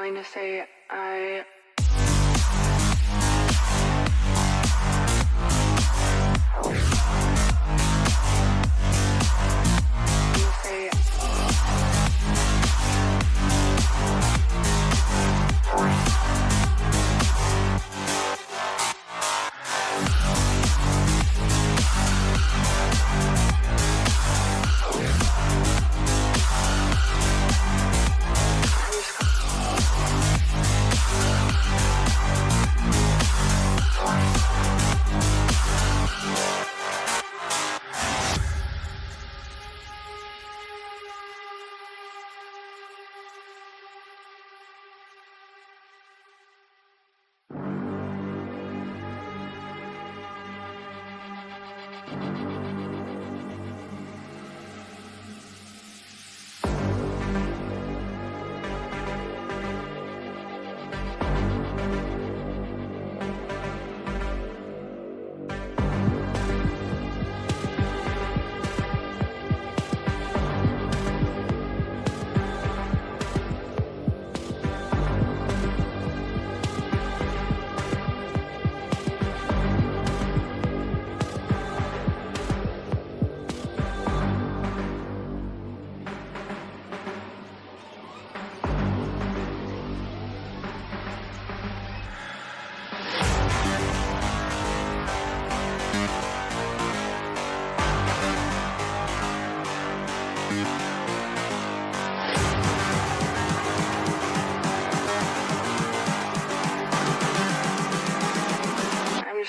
calling to say I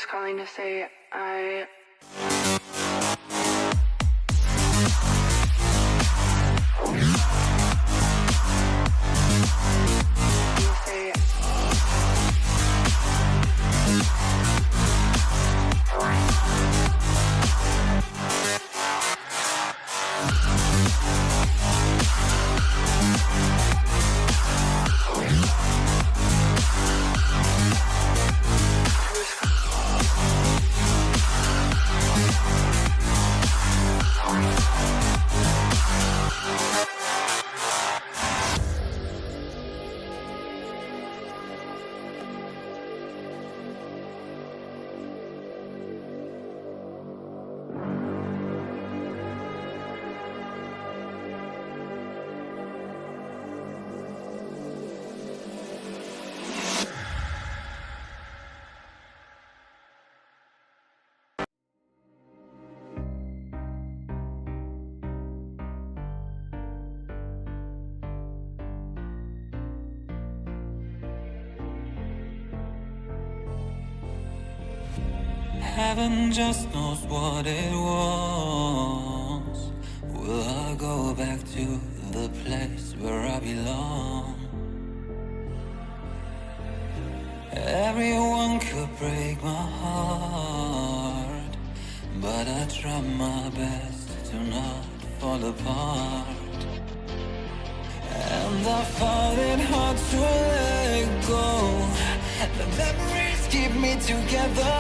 calling to say I Heaven just knows what it was. Will I go back to the place where I belong? Everyone could break my heart, but I try my best to not fall apart. And I find it hard to let go. The memories keep me together.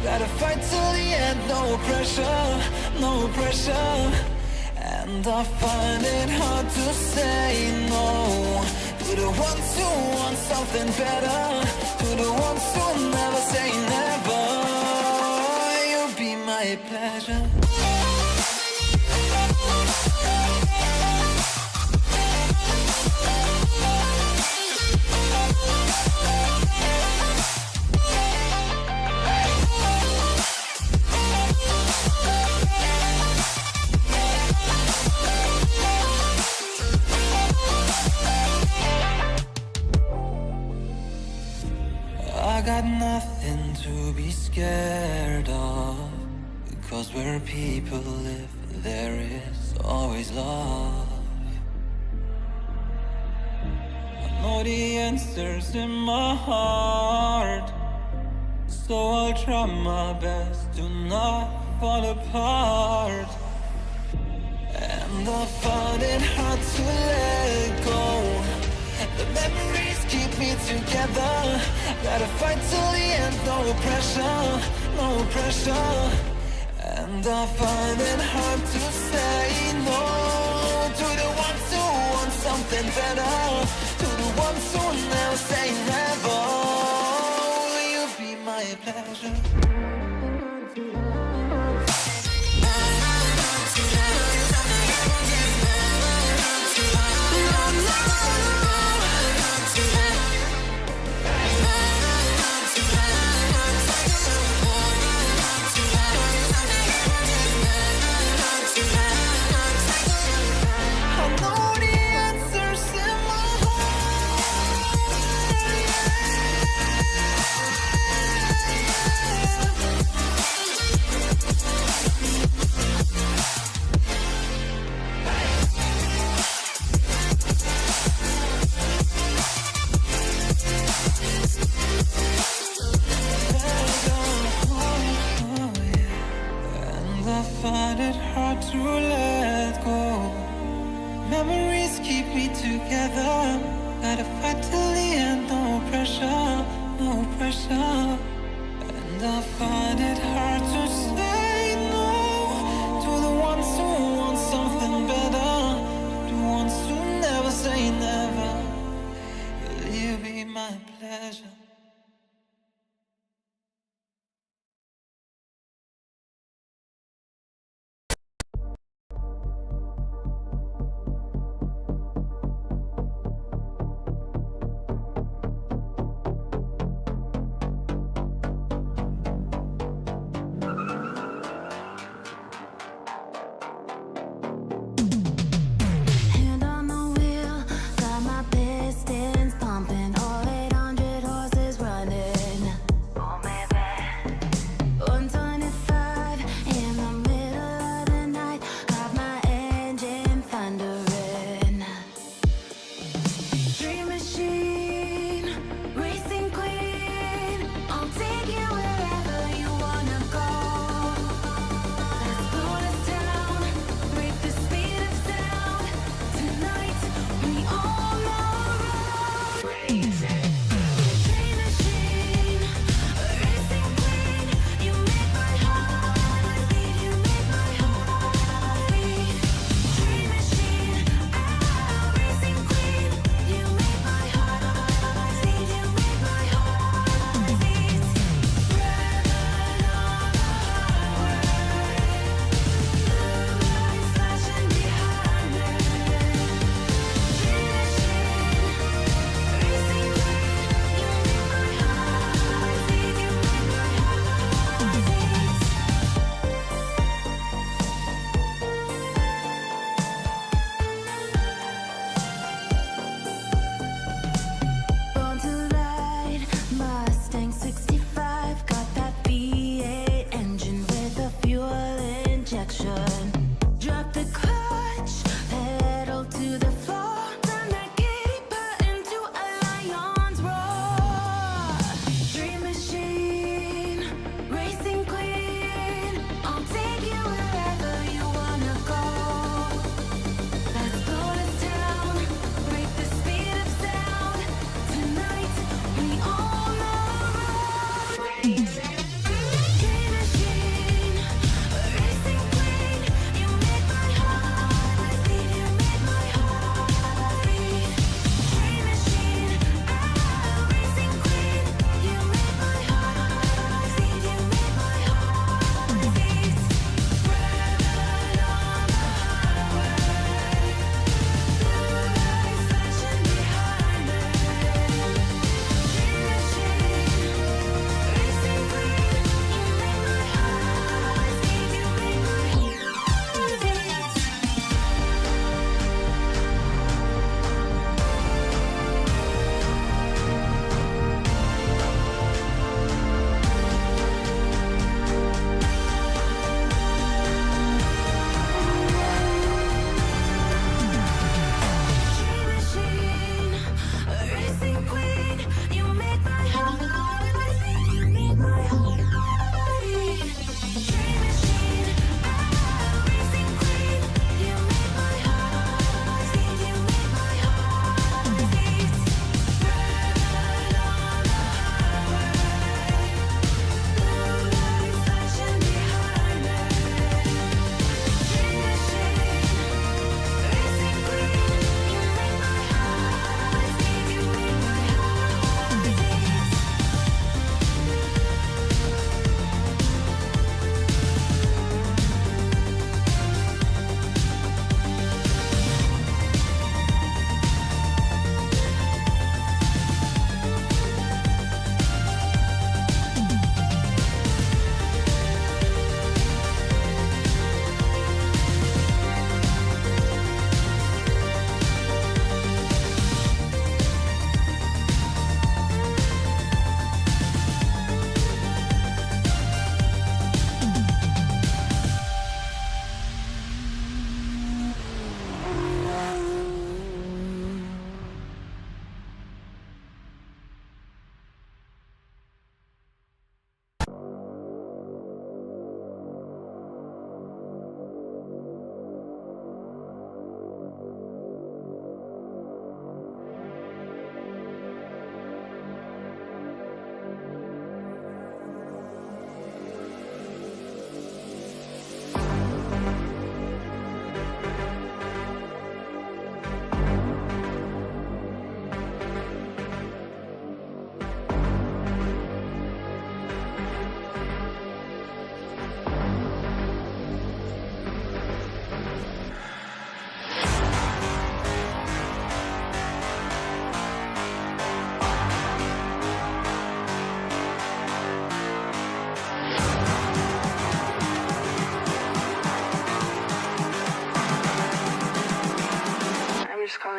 Gotta fight till the end, no pressure, no pressure. And I find it hard to say no to the ones who want something better, to the ones who never say never. You'll be my pleasure. I got nothing to be scared of, because where people live, there is always love. I know the answers in my heart, so I'll try my best to not fall apart. And I find it hard to let go. The memories keep me together. Gotta fight till the end, no pressure, no pressure. And I find it hard to say no to the ones who want something better, to the ones who never say never. Will you be my pleasure? Find it hard to let go. Memories keep me together. Gotta fight till the end, no pressure, no pressure. And I find it hard to say no to the ones who want something better, the ones who never say never. Will you be my pleasure?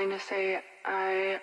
calling to say I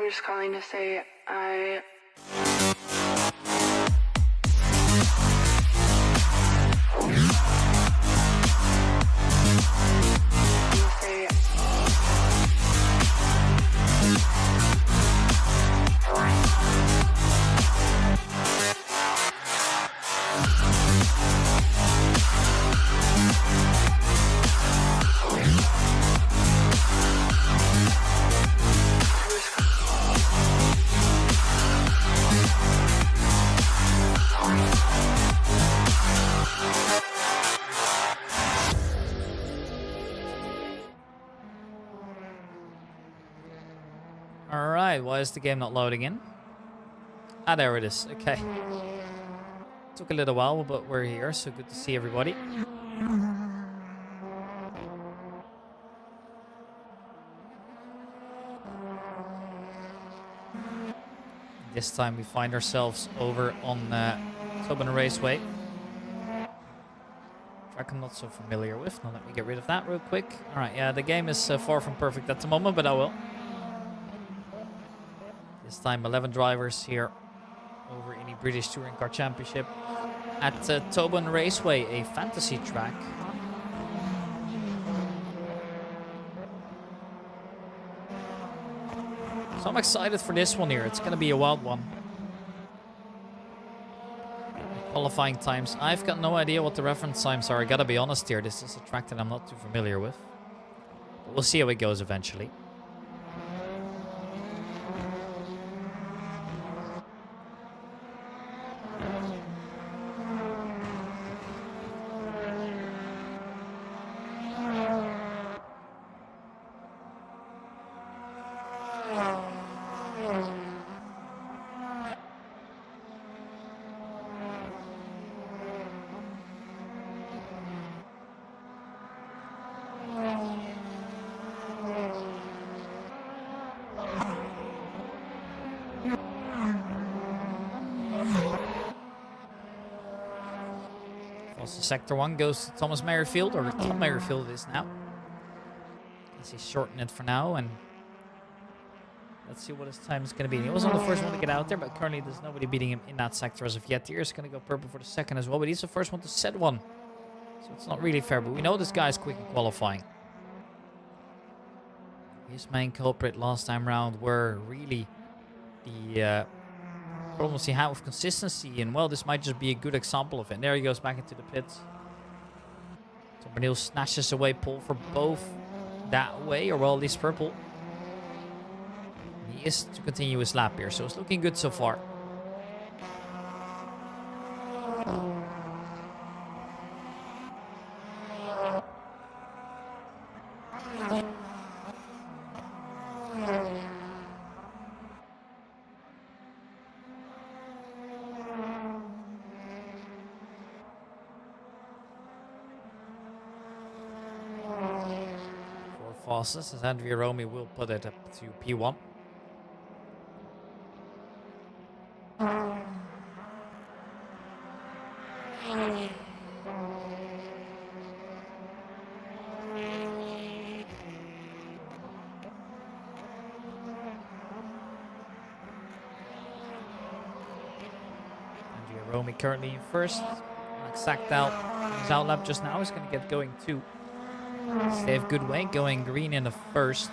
just calling to say I Alright, why is the game not loading in? Ah, there it is. Okay. Took a little while, but we're here, so good to see everybody. This time we find ourselves over on Toban Raceway. Track I'm not so familiar with. Now let me get rid of that real quick. Alright, yeah, the game is far from perfect at the moment, but I will. This time 11 drivers here over in the British Touring Car Championship at Toban Raceway, a fantasy track. So I'm excited for this one here. It's going to be a wild one. Qualifying times. I've got no idea what the reference times are. I got to be honest here. This is a track that I'm not too familiar with. But we'll see how it goes eventually. Also, Sector 1 goes to Thomas Merrifield, or Tom Merrifield it is now. Guess he's shortened it for now, and let's see what his time is going to be. He wasn't the first one to get out there, but currently there's nobody beating him in that sector as of yet. Here's going to go purple for the second as well, but he's the first one to set one. So it's not really fair, but we know this guy's quick in qualifying. His main culprit last time round were really the problems he had with consistency, and well, this might just be a good example of it. And there he goes back into the pits. So Bernil snatches away pole for both that way, or well, at least purple. He is to continue his lap here, so it's looking good so far. fastest, as Andrea Romy will put it up to P1. Andrea Romy currently in first. Max sacked out his out lap just now. He's going to get going too. Dave Goodway going green in the first.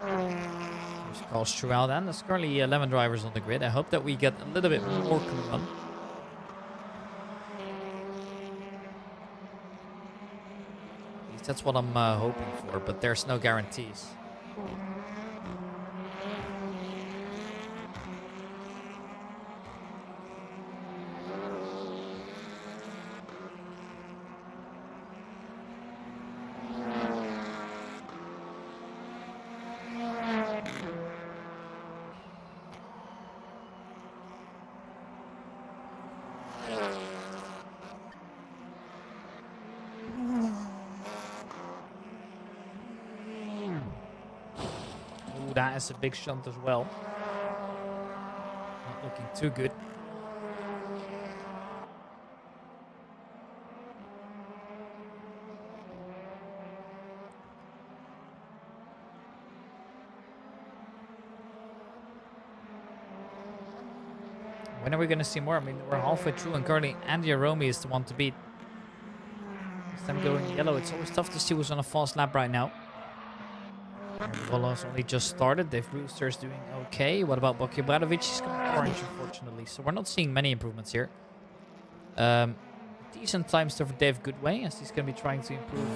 There's Carl Strual then. There's currently 11 drivers on the grid. I hope that we get a little bit more coming on. At least that's what I'm hoping for, but there's no guarantees. That is a big shunt as well. Not looking too good. When are we going to see more? I mean, we're halfway through and currently Andrea Romy is the one to beat. This time going yellow. It's always tough to see who's on a fast lap right now. Volo's only just started. Dave Brewster's doing okay. What about Boki Bradovic? He's going orange, unfortunately. So we're not seeing many improvements here. Decent time still for Dave Goodway, as he's going to be trying to improve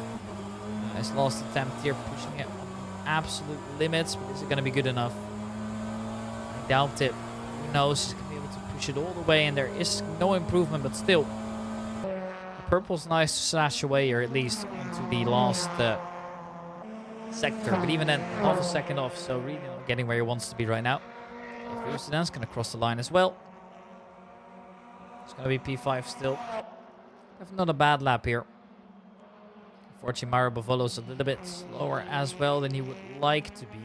his last attempt here, pushing it on absolute limits. But is it going to be good enough? I doubt it. Who knows? He's going to be able to push it all the way, and there is no improvement, but still. The purple's nice to slash away, or at least into the last sector, but even then, half a second off, so really not getting where he wants to be right now. Brewster's going to cross the line as well. It's going to be P5 still. Not a bad lap here. Unfortunately, Mario Bavolo's a little bit slower as well than he would like to be.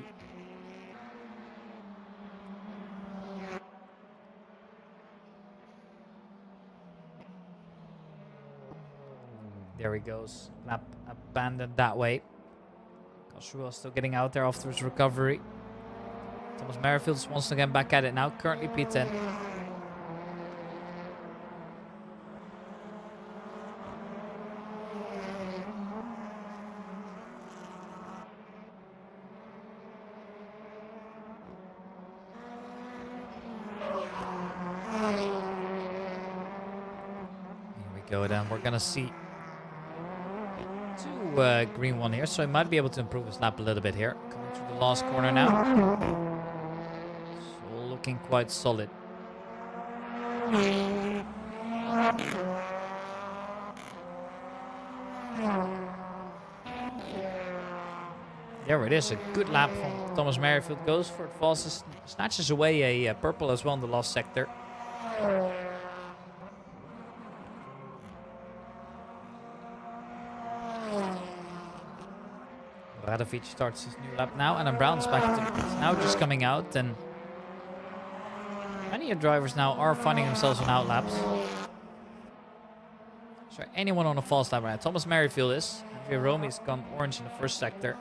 There he goes. Lap abandoned that way. Joshua still getting out there after his recovery. Thomas Merrifield wants to get back at it now. Currently P10. Here we go then. We're going to see green one here, so he might be able to improve his lap a little bit here. Coming through the last corner now. So looking quite solid. There it is, a good lap from Thomas Merrifield. Goes for it fastest, snatches away a purple as well in the last sector. Bradovic starts his new lap now, and then Brown's back to now just coming out, and many drivers now are finding themselves on out laps. Sorry, anyone on a fast lap right now? Thomas Merrifield is. Andrea Romy's gone orange in the first sector.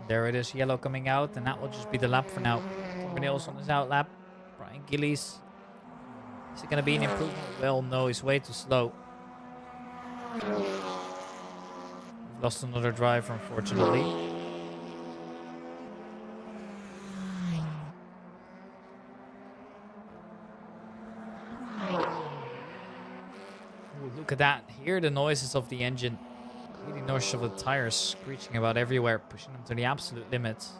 There it is, yellow coming out, and that will just be the lap for now. Torbenils on his out lap. Brian Gillies. Is it going to be an improvement? Well, no, he's way too slow. We've lost another driver, unfortunately. Ooh, look at that. Hear the noises of the engine. Really noise of the tires screeching about everywhere, pushing them to the absolute limits.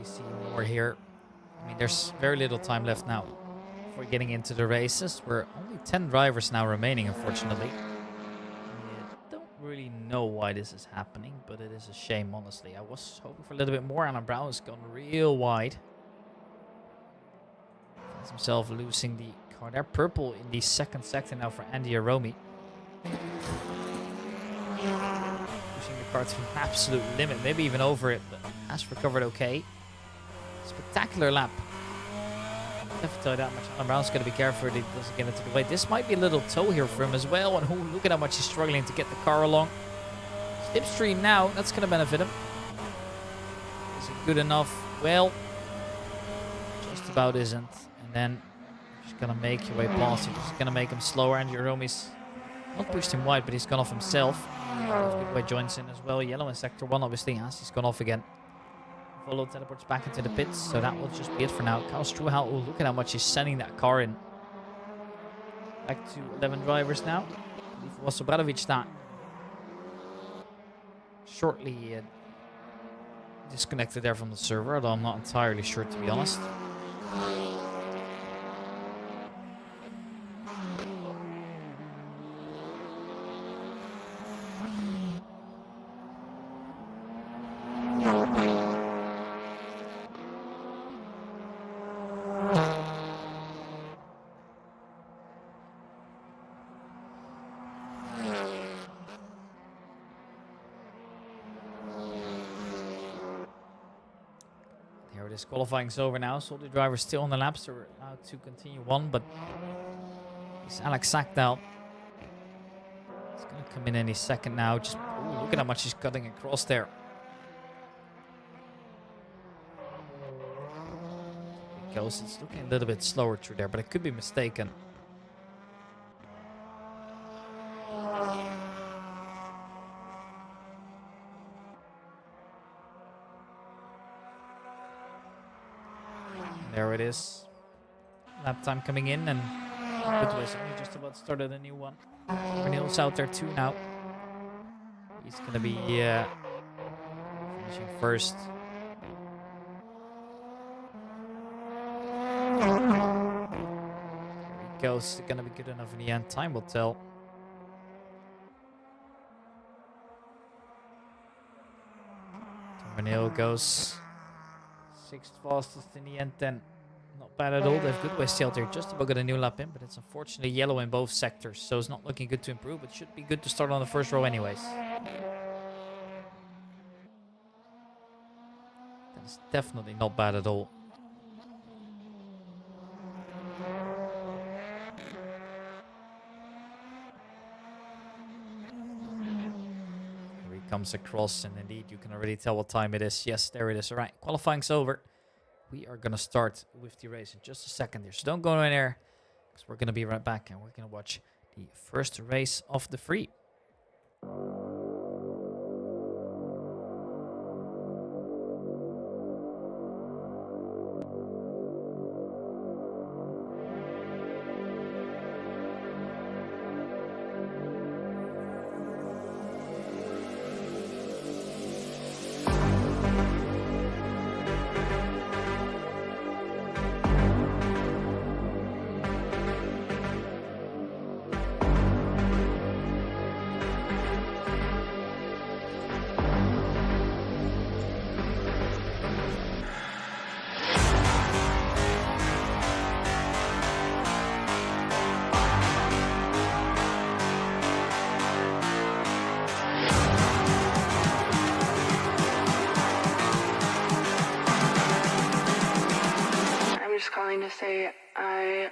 hopefully see more here. I mean, there's very little time left now before getting into the races. We're only 10 drivers now remaining, unfortunately. I don't really know why this is happening, but it is a shame, honestly. I was hoping for a little bit more. Alan Brown has gone real wide. Finds himself losing the car there. Purple in the second sector now for Andy Aromi. Pushing the car to an absolute limit, maybe even over it, but has recovered okay. Spectacular lap. Have to tell you that much. Alan Brown's going to be careful that he doesn't get into the way. This might be a little toe here for him as well. And look at how much he's struggling to get the car along. Slipstream now. That's going to benefit him. Is it good enough? Well, just about isn't. And then just going to make your way past him. Just going to make him slower. And Jerome's not pushed him wide, but he's gone off himself. Goodway joins in as well. Yellow in sector 1, obviously, as he's gone off again. Follow teleports back into the pits, so that will just be it for now. Karl Struhal, oh, look at how much he's sending that car in. Back to 11 drivers now. I believe it was Obradovic that shortly disconnected there from the server, although I'm not entirely sure, to be honest. This qualifying's over now, so the drivers still on the laps, so we're allowed to continue on, but it's Alex Sackdal. He's going to come in any second now. Just ooh, look at how much he's cutting across there. There it goes. It's looking a little bit slower through there, but I could be mistaken. There it is. Lap time coming in, and Goodway's only just about started a new one. Renil's out there too now. He's going to be finishing first. There he goes. Is it going to be good enough in the end? Time will tell. Renil goes 6th fastest in the end then. Not bad at all. They've Goodway still there. Just about got a new lap in, but it's unfortunately yellow in both sectors, so it's not looking good to improve, but should be good to start on the first row anyways. That's definitely not bad at all. Comes across, and indeed you can already tell what time it is. Yes, there it is. All right, qualifying's over. We are going to start with the race in just a second here, so don't go anywhere, because we're going to be right back and we're going to watch the first race of the free. Calling to say I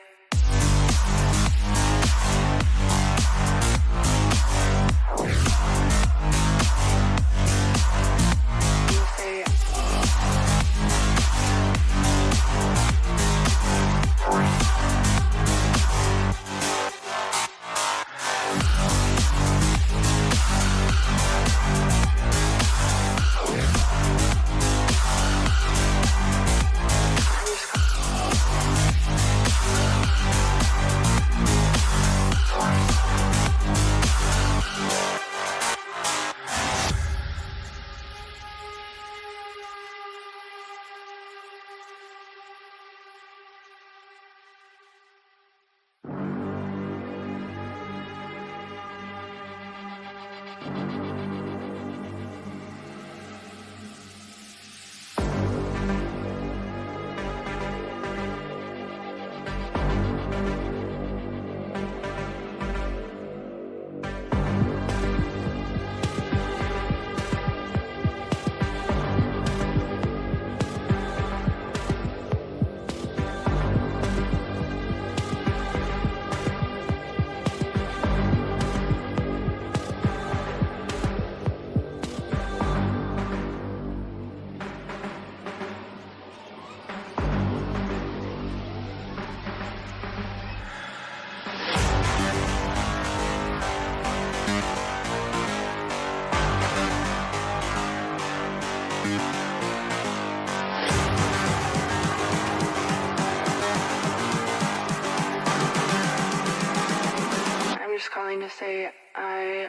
say I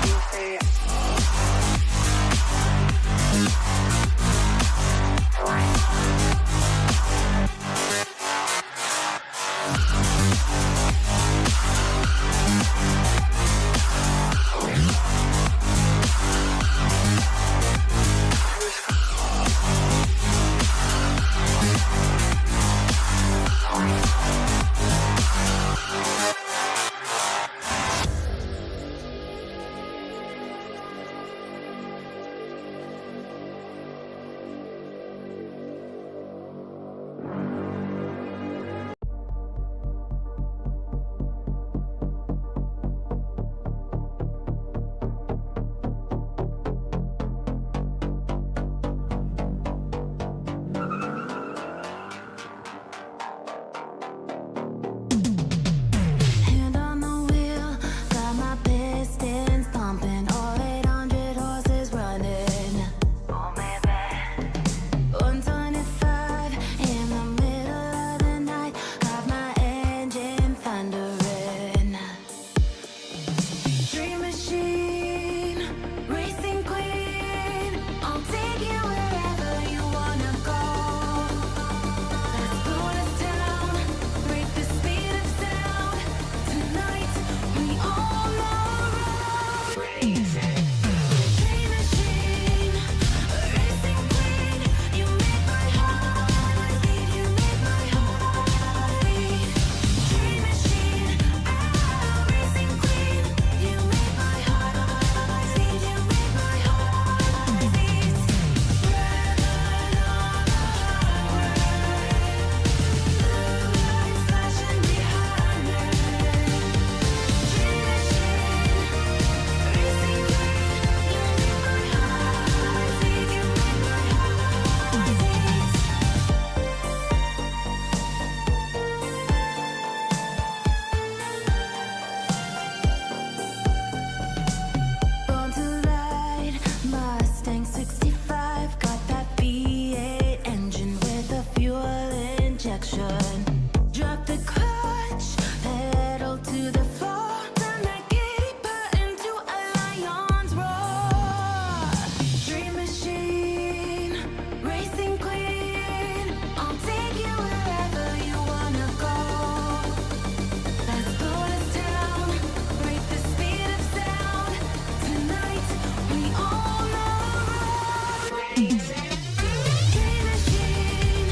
you say Hand on the wheel, got my pistons pumping, all 800 horses running. Oh baby, 125 in the middle of the night, got my engine thundering. Dream machine, racing queen, I'll take you wherever you wanna go. Let's slow us down, break the speed of sound. Tonight we all know racing. Dream machine, racing queen, you make my heart beat, you make my heart beat. Dream machine, racing queen, you make my heart beat, you make my heart beat. Riding on the highway, lights flashing behind me. Dream machine, racing queen, you make my heart beat, you make my heart beat. Born to ride, Mustang 65, got that V8 engine with a fuel injection. Drop the clutch, pedal to the floor, turn that giddy button to a lion's roar. Dream machine, racing queen, I'll take you wherever you wanna go. Let's slow us down, break the speed of sound. Tonight we all know racing. Dream machine,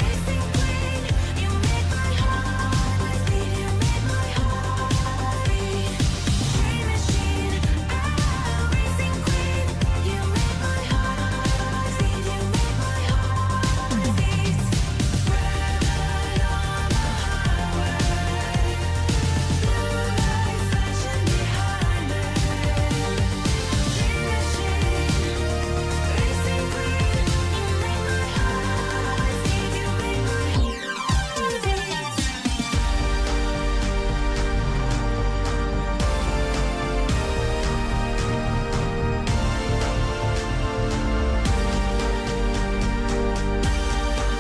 racing queen, you make my heart beat, you make my heart beat. Dream machine, racing queen, you make my heart beat, you make my heart beat. Riding on the highway, lights flashing behind me. Dream machine, racing queen, you make my heart beat, you make my heart beat. Dream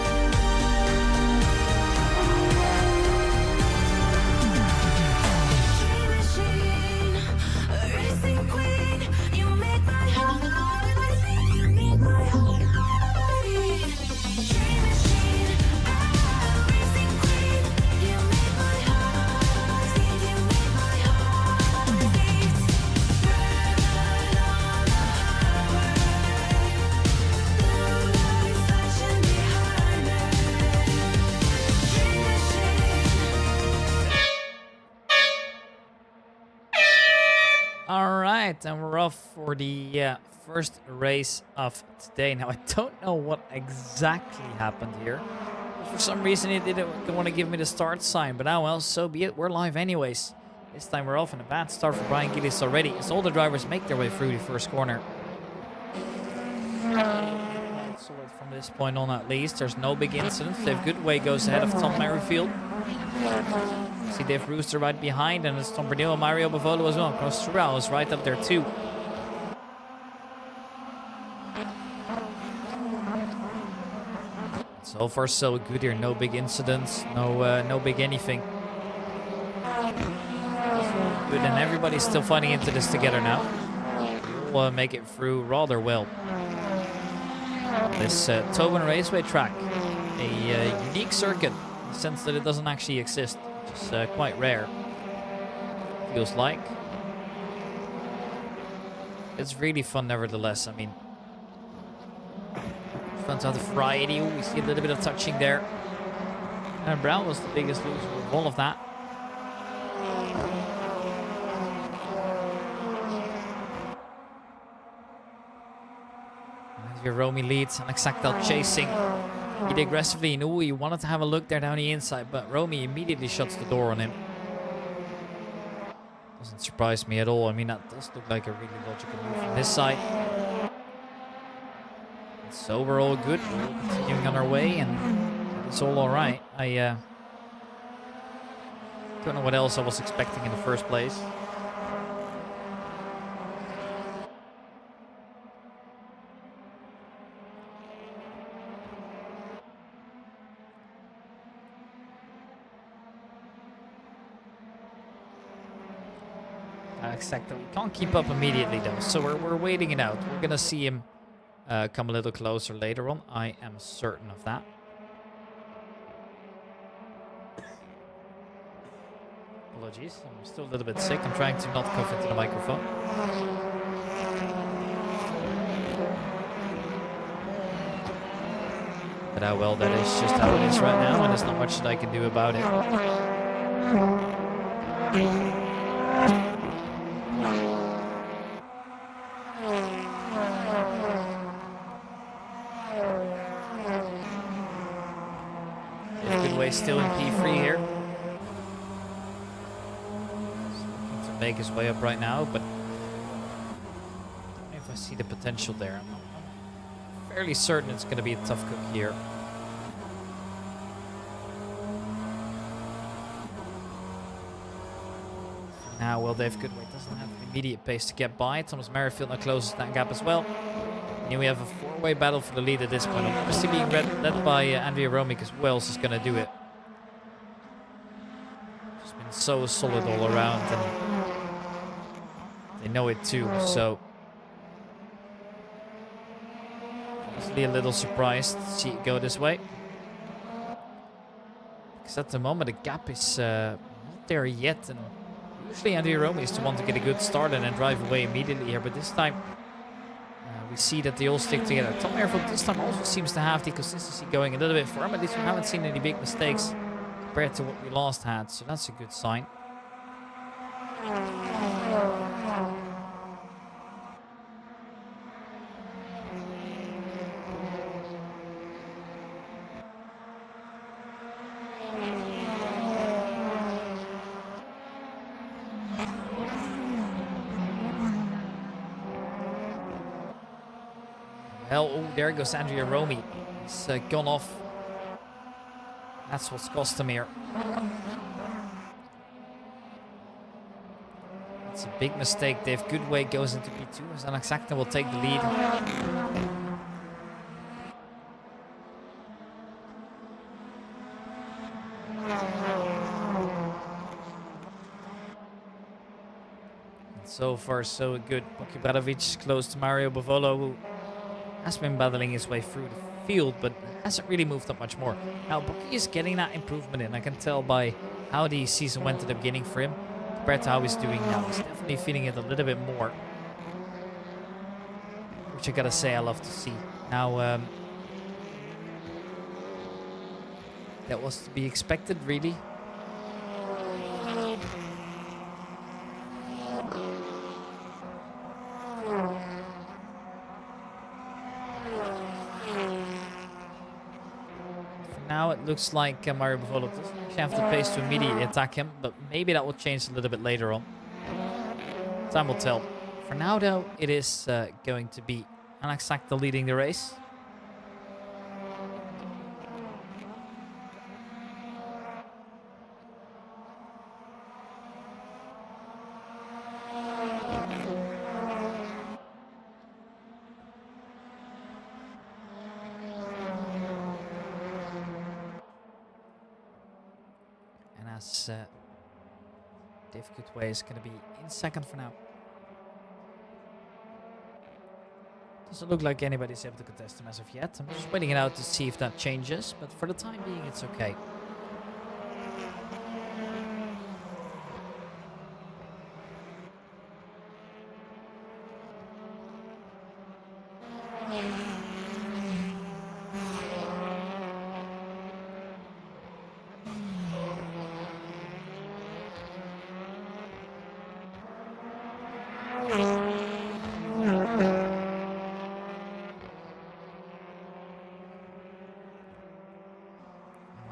machine, racing queen, you make my heart beat, you make my heart beat. Dream machine, racing queen, you make my heart beat, you make my heart beat. Riding on the highway, lights flashing behind me. Dream machine. All right, and we're off for the first race of today. Now, I don't know what exactly happened here. For some reason, it didn't want to give me the start sign, but oh well, so be it. We're live anyways. This time we're off, and a bad start for Brian Gillis already, as all the drivers make their way through the first corner. Solid from this point on, at least. There's no big incidents. Dave Goodway goes ahead of Tom Merrifield. See Dave Rooster right behind, and it's Tom Bernil and Mario Bavolo as well. Cross Terrell is right up there too. So far so good here. No big incidents. No big anything. Good, and everybody's still fighting into this together now. We'll make it through rather well. This Toban Raceway track, a unique circuit in the sense that it doesn't actually exist, which is quite rare. Feels like. It's really fun nevertheless. I mean, fun to have the variety. We see a little bit of touching there. And Brown was the biggest loser of all of that. Romy leads and Assetto chasing. He did aggressively. He knew he wanted to have a look there down the inside, but Romy immediately shuts the door on him. Doesn't surprise me at all. I mean, that does look like a really logical move from his side. And so we're all good. We're all continuing on our way, and it's all alright. I don't know what else I was expecting in the first place. Exactly. We can't keep up immediately though, so we're waiting it out. We're gonna see him come a little closer later on. I am certain of that. Apologies, I'm still a little bit sick. I'm trying to not cough into the microphone. But how well, that is just how it is right now, and there's not much that I can do about it. Still in P3 here. He's looking to make his way up right now, but I don't know if I see the potential there. I'm fairly certain it's going to be a tough cook here. Now, well, Dave Goodway doesn't have the immediate pace to get by. Thomas Merrifield now closes that gap as well. And we have a four-way battle for the lead at this point. Obviously being led by Andrea Romy, because who else is going to do it? Just been so solid all around, and they know it too, so honestly a little surprised to see it go this way. Because at the moment the gap is not there yet, and usually Andrea Romy is the one to get a good start and then drive away immediately here, but this time we see that they all stick together. Tom Merrifield this time also seems to have the consistency going a little bit for him. At least we haven't seen any big mistakes compared to what we last had, so that's a good sign. Well, oh, there goes Andrea Romy. He's gone off. That's what's cost him here. It's a big mistake. Dave Goodway goes into P2 as Assetto will take the lead. And so far, so good. Boki Bradovic close to Mario Bavolo, who has been battling his way through the field, but hasn't really moved up much more. Now, Boki is getting that improvement in. I can tell by how the season went at the beginning for him compared to how he's doing now. He's definitely feeling it a little bit more, which I gotta say I love to see. Now, that was to be expected, really. Now it looks like Mario Bavolo doesn't actually have the pace to immediately attack him, but maybe that will change a little bit later on. Time will tell. For now, though, it is going to be Assetto leading the race. as Dave Goodway is going to be in second for now. Doesn't look like anybody's able to contest him as of yet. I'm just waiting it out to see if that changes, but for the time being, it's okay.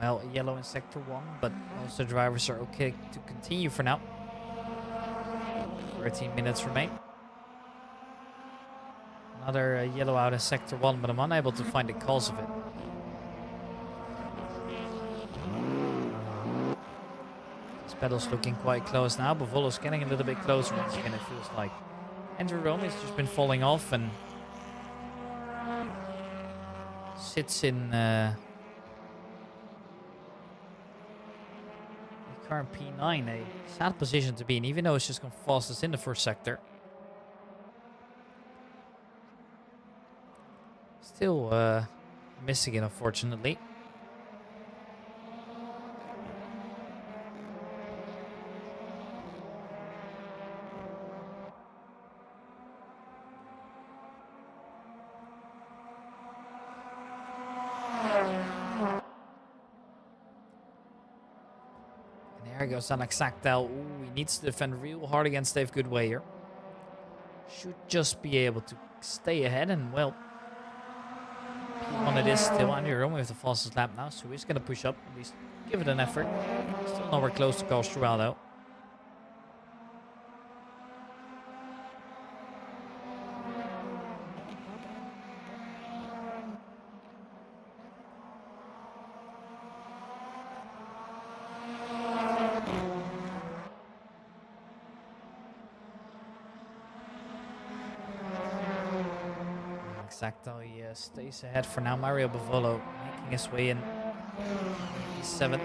Well, yellow in sector 1, but most of the drivers are okay to continue for now. 13 minutes remain. Another yellow out in sector 1, but I'm unable to find the cause of it. This pedal's looking quite close now. Bavolo's getting a little bit closer once again, it feels like. Andrew Romy's just been falling off and sits in the current P9, a sad position to be in, even though it's just gone fastest in the first sector. Still missing it, unfortunately. There goes Alex Sackdell. Ooh, he needs to defend real hard against Dave Goodway here. Should just be able to stay ahead, and well, P1 it is still. Andy Romy with the fastest lap now, so he's going to push up, at least give it an effort. Still nowhere close to Carl Strual though. Exacto, he stays ahead for now. Mario Bavolo making his way in. He's 7th.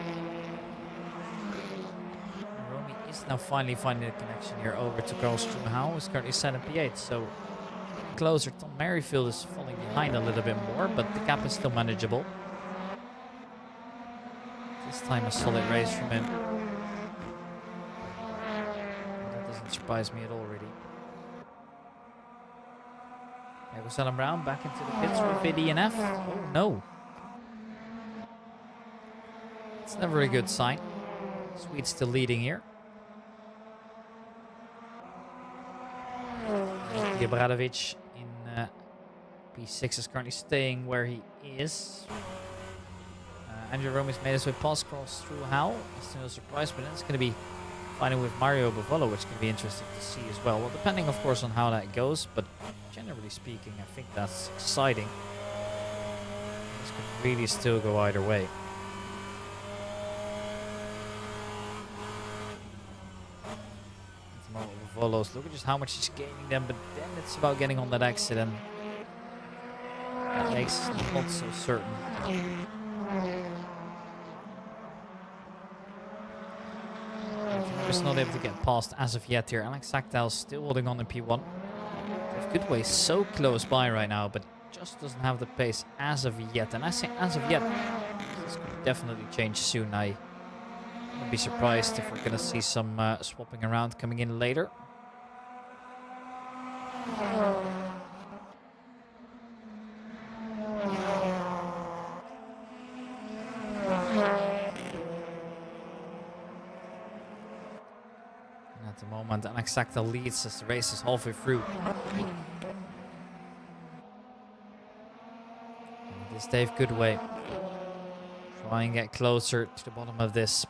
Romy is now finally finding a connection here over to Carl Strual, who's currently 7 P8. So closer. Tom Merrifield is falling behind a little bit more, but the gap is still manageable. This time a solid race from him. That doesn't surprise me at all, really. There goes Alan Brown back into the pits with VDNF. Oh no. It's never a good sign. Swede's still leading here. Gebradovic in P6 is currently staying where he is. Andrew Romy's made his way past Cross through Hal. Still no surprise, but then it's going to be fighting with Mario Bavolo, which can be interesting to see as well. Well, depending, of course, on how that goes, but generally speaking, I think that's exciting. This could really still go either way. Bavolos, look at just how much he's gaining them, but then it's about getting on that exit, and that makes it not so certain. He's not able to get past as of yet here. Alex Sackdell still holding on in P1. Goodway so close by right now, but just doesn't have the pace as of yet. And I say as of yet, this could definitely change soon. I wouldn't be surprised if we're going to see some swapping around coming in later. At the moment, Alex Sackdell leads as the race is halfway through. And it is Dave Goodway. Try and get closer to the bottom of this.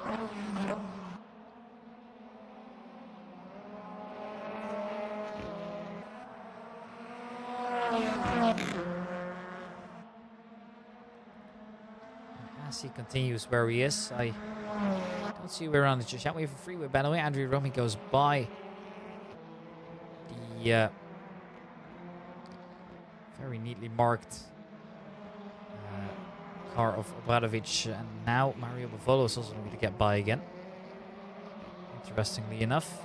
And as he continues where he is, I don't see where around it just yet. We have a freeway, by the way. Andrew Romy goes by the very neatly marked car of Obradovic, and now Mario Bavolo is also going to get by again. Interestingly enough.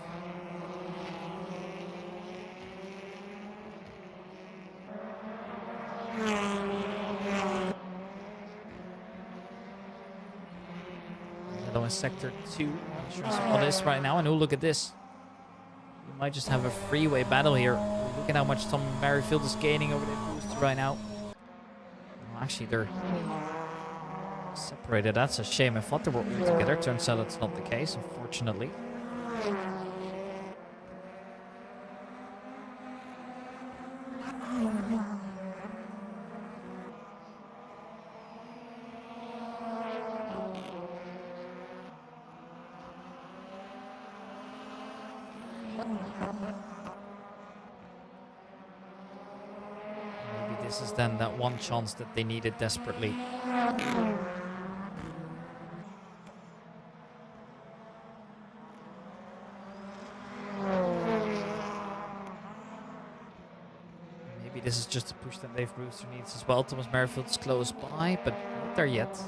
Yellow in sector 2. Not sure what is right now, and oh, look at this. We might just have a freeway battle here. Look at how much Tom Merrifield is gaining over the boost right now. Well, actually, they're separated. That's a shame. I thought they were all together. Turns out that's not the case, unfortunately. Maybe this is then that one chance that they needed desperately. Maybe this is just a push that Dave Brewster needs as well. Thomas Merrifield's close by, but not there yet.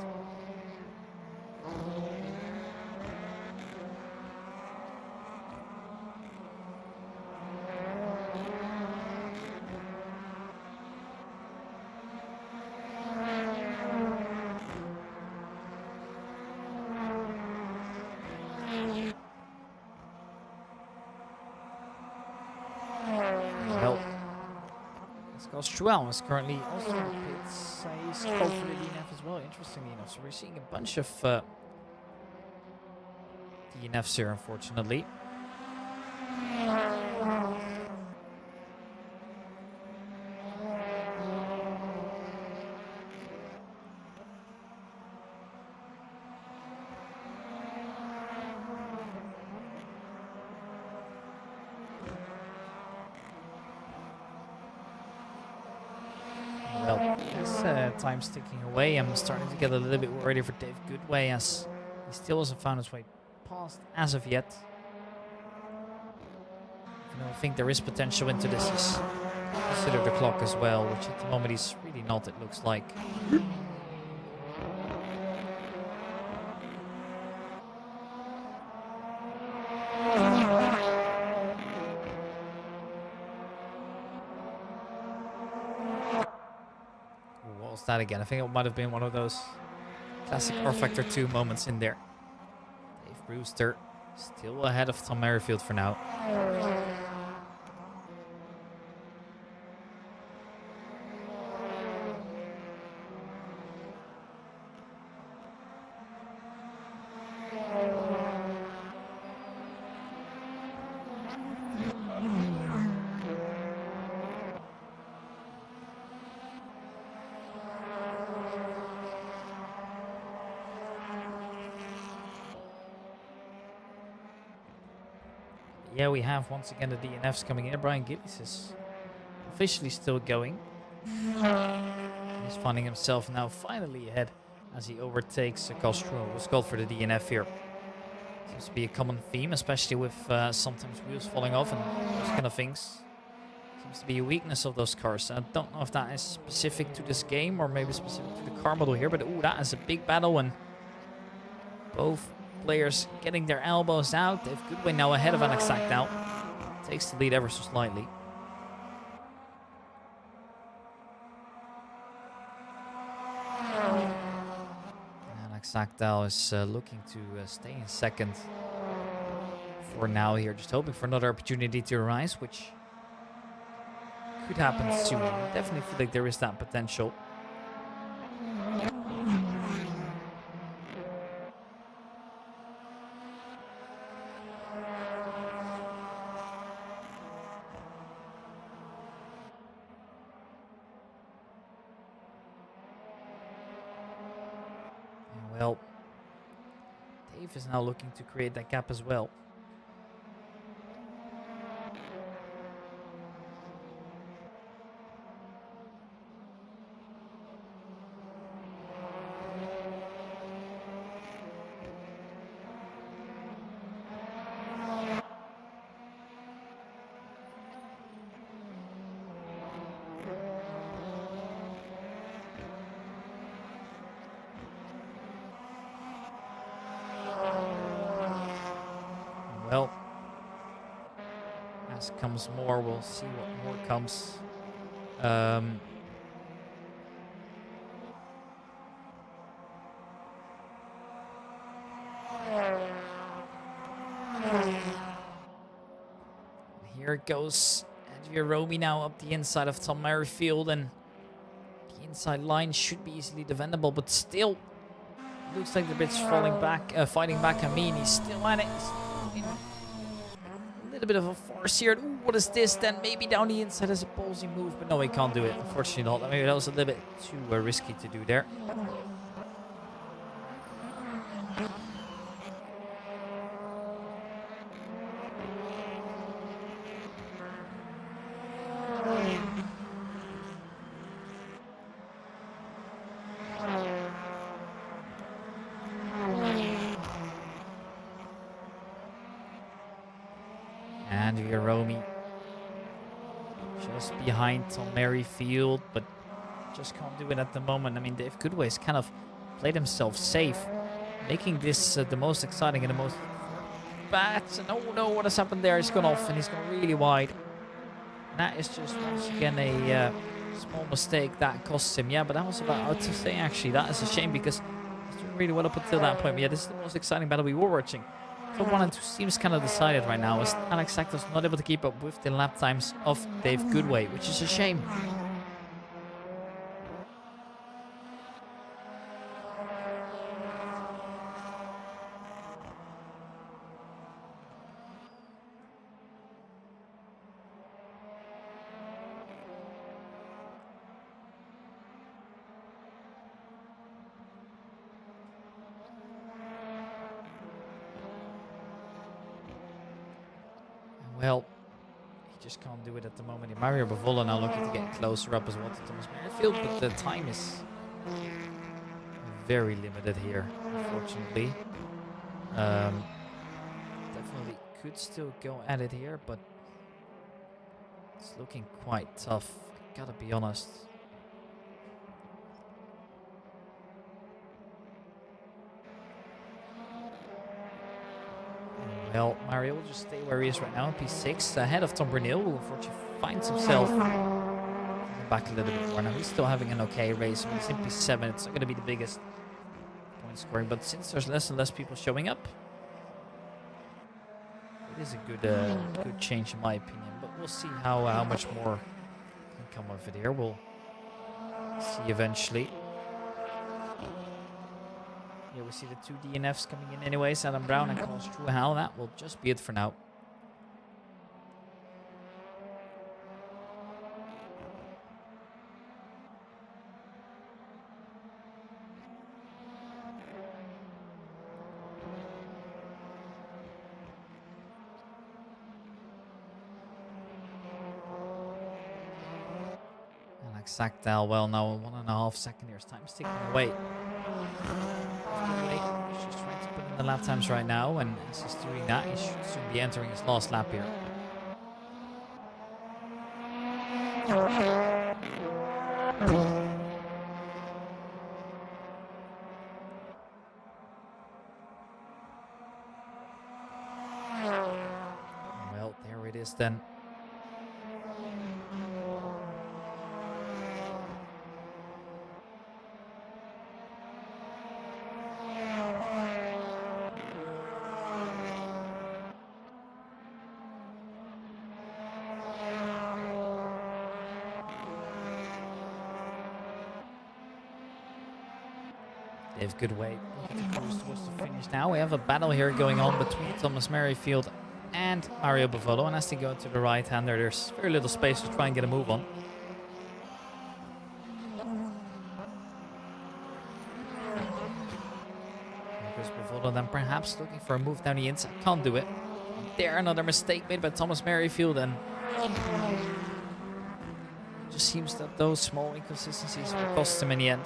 Well, Struel is currently also in the pits. He's called for the DNF as well, interestingly enough. So we're seeing a bunch of DNFs here, unfortunately. Well, as time's ticking away, I'm starting to get a little bit worried for Dave Goodway, as he still hasn't found his way past as of yet. And I think there is potential into this. He's considered the clock as well, which at the moment he's really not, it looks like. That again. I think it might have been one of those classic rFactor 2 moments in there. Dave Brewster still ahead of Tom Merrifield for now. Yeah, we have once again the DNFs coming in. Brian Gillies is officially still going. He's finding himself now finally ahead as he overtakes Castro, who's called for the DNF here. Seems to be a common theme, especially with sometimes wheels falling off and those kind of things. Seems to be a weakness of those cars. I don't know if that is specific to this game or maybe specific to the car model here, but ooh, that is a big battle when both players getting their elbows out. Dave Goodwin now ahead of Alex Sackdown. Takes the lead ever so slightly. Alex Sackdown is looking to stay in second for now here. Just hoping for another opportunity to arise, which could happen soon. Definitely feel like there is that potential. Well, Dave is now looking to create that gap as well. Well, as comes more, we'll see what more comes. Here it goes. Andrea Romy now up the inside of Tom Merrifield, and the inside line should be easily defendable, but still looks like the bit's falling back, fighting back. I mean, he's still at it. He's a little bit of a force here. Ooh, what is this then? Maybe down the inside as a ballsy move, but no, he can't do it. Unfortunately not. Maybe that was a little bit too risky to do there. Andrea Romy just behind Tom Merrifield, but just can't do it at the moment. I mean, Dave Goodway's kind of played himself safe, making this the most exciting and the most bad. And oh no, what has happened there? He's gone off and he's gone really wide. And that is just once again a small mistake that costs him. Yeah, but that was about to say actually. That is a shame because he's doing really well up until that point. But yeah, this is the most exciting battle we were watching. So 1 and 2 seems kind of decided right now, as Alex Actos not able to keep up with the lap times of Dave Goodway, which is a shame. Well, he just can't do it at the moment. Mario Bavola now looking to get closer up as well to Thomas Merrifield, but the time is very limited here, unfortunately. Definitely could still go at it here, but it's looking quite tough, gotta be honest. Well, Mario will just stay where he is right now in P6, ahead of Tom Brunel, who unfortunately finds himself back a little bit more. Now, he's still having an okay race. He's in P7. It's not going to be the biggest point scoring, but since there's less and less people showing up, it is a good change in my opinion. But we'll see how much more can come of it here. We'll see eventually. Yeah, we see the 2 DNFs coming in anyways. Adam Brown and Carl Struhal. That will just be it for now. Alex Sackdal, well, now 1.5 second here. Time's ticking away. He's just trying to put in the lap times right now, and as he's doing that, he should soon be entering his last lap here. Well, there it is then. Dave Goodway cruise towards the finish now. We have a battle here going on between Thomas Merrifield and Mario Bavolo, and as they go to the right hander, there's very little space to try and get a move on. Because Bavolo then perhaps looking for a move down the inside, can't do it. There, another mistake made by Thomas Merrifield, and it just seems that those small inconsistencies will cost him in the end.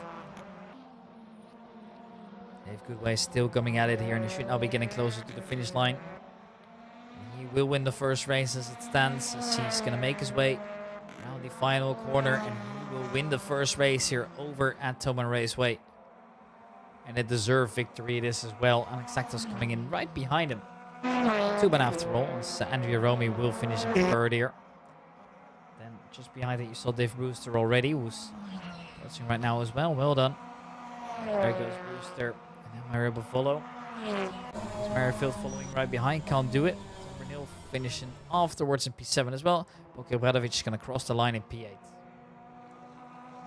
Dave Goodway still coming at it here, and he should now be getting closer to the finish line. And he will win the first race as it stands, as he's going to make his way around the final corner, and he will win the first race here over at Toban Raceway. And a deserved victory it is as well. Alex Actos coming in right behind him. Toban after all, as Andrea Romy will finish in third here. Then just behind it you saw Dave Brewster already, who's watching right now as well. Well done. There goes Brewster. And then Mario Buffalo. Merrifield following right behind, can't do it. Renil finishing afterwards in P7 as well. Boke Obradovic is going to cross the line in P8.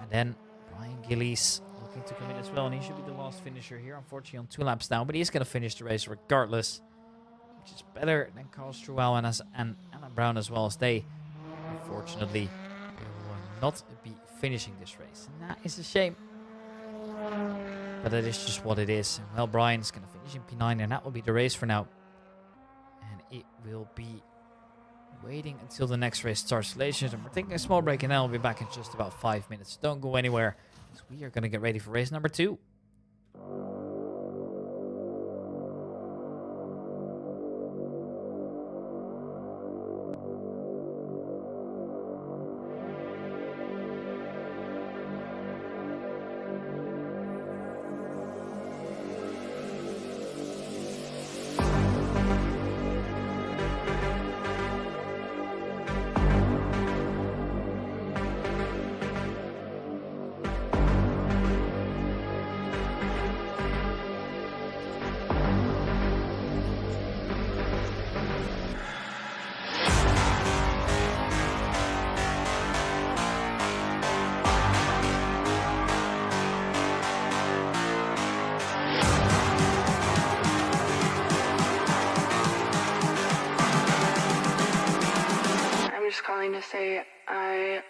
And then Brian Gillies looking to come in as well, and he should be the last finisher here, unfortunately on 2 laps down, but he's going to finish the race regardless, which is better than Carl Struwell and Alan Brown as well, as they unfortunately will not be finishing this race. And that is a shame. But that is just what it is. Well, Brian's going to finish in P9, and that will be the race for now. And it will be waiting until the next race starts. Ladies and gentlemen, we're taking a small break, and then we'll be back in just about 5 minutes. Don't go anywhere, because we are going to get ready for race number 2. Calling to say I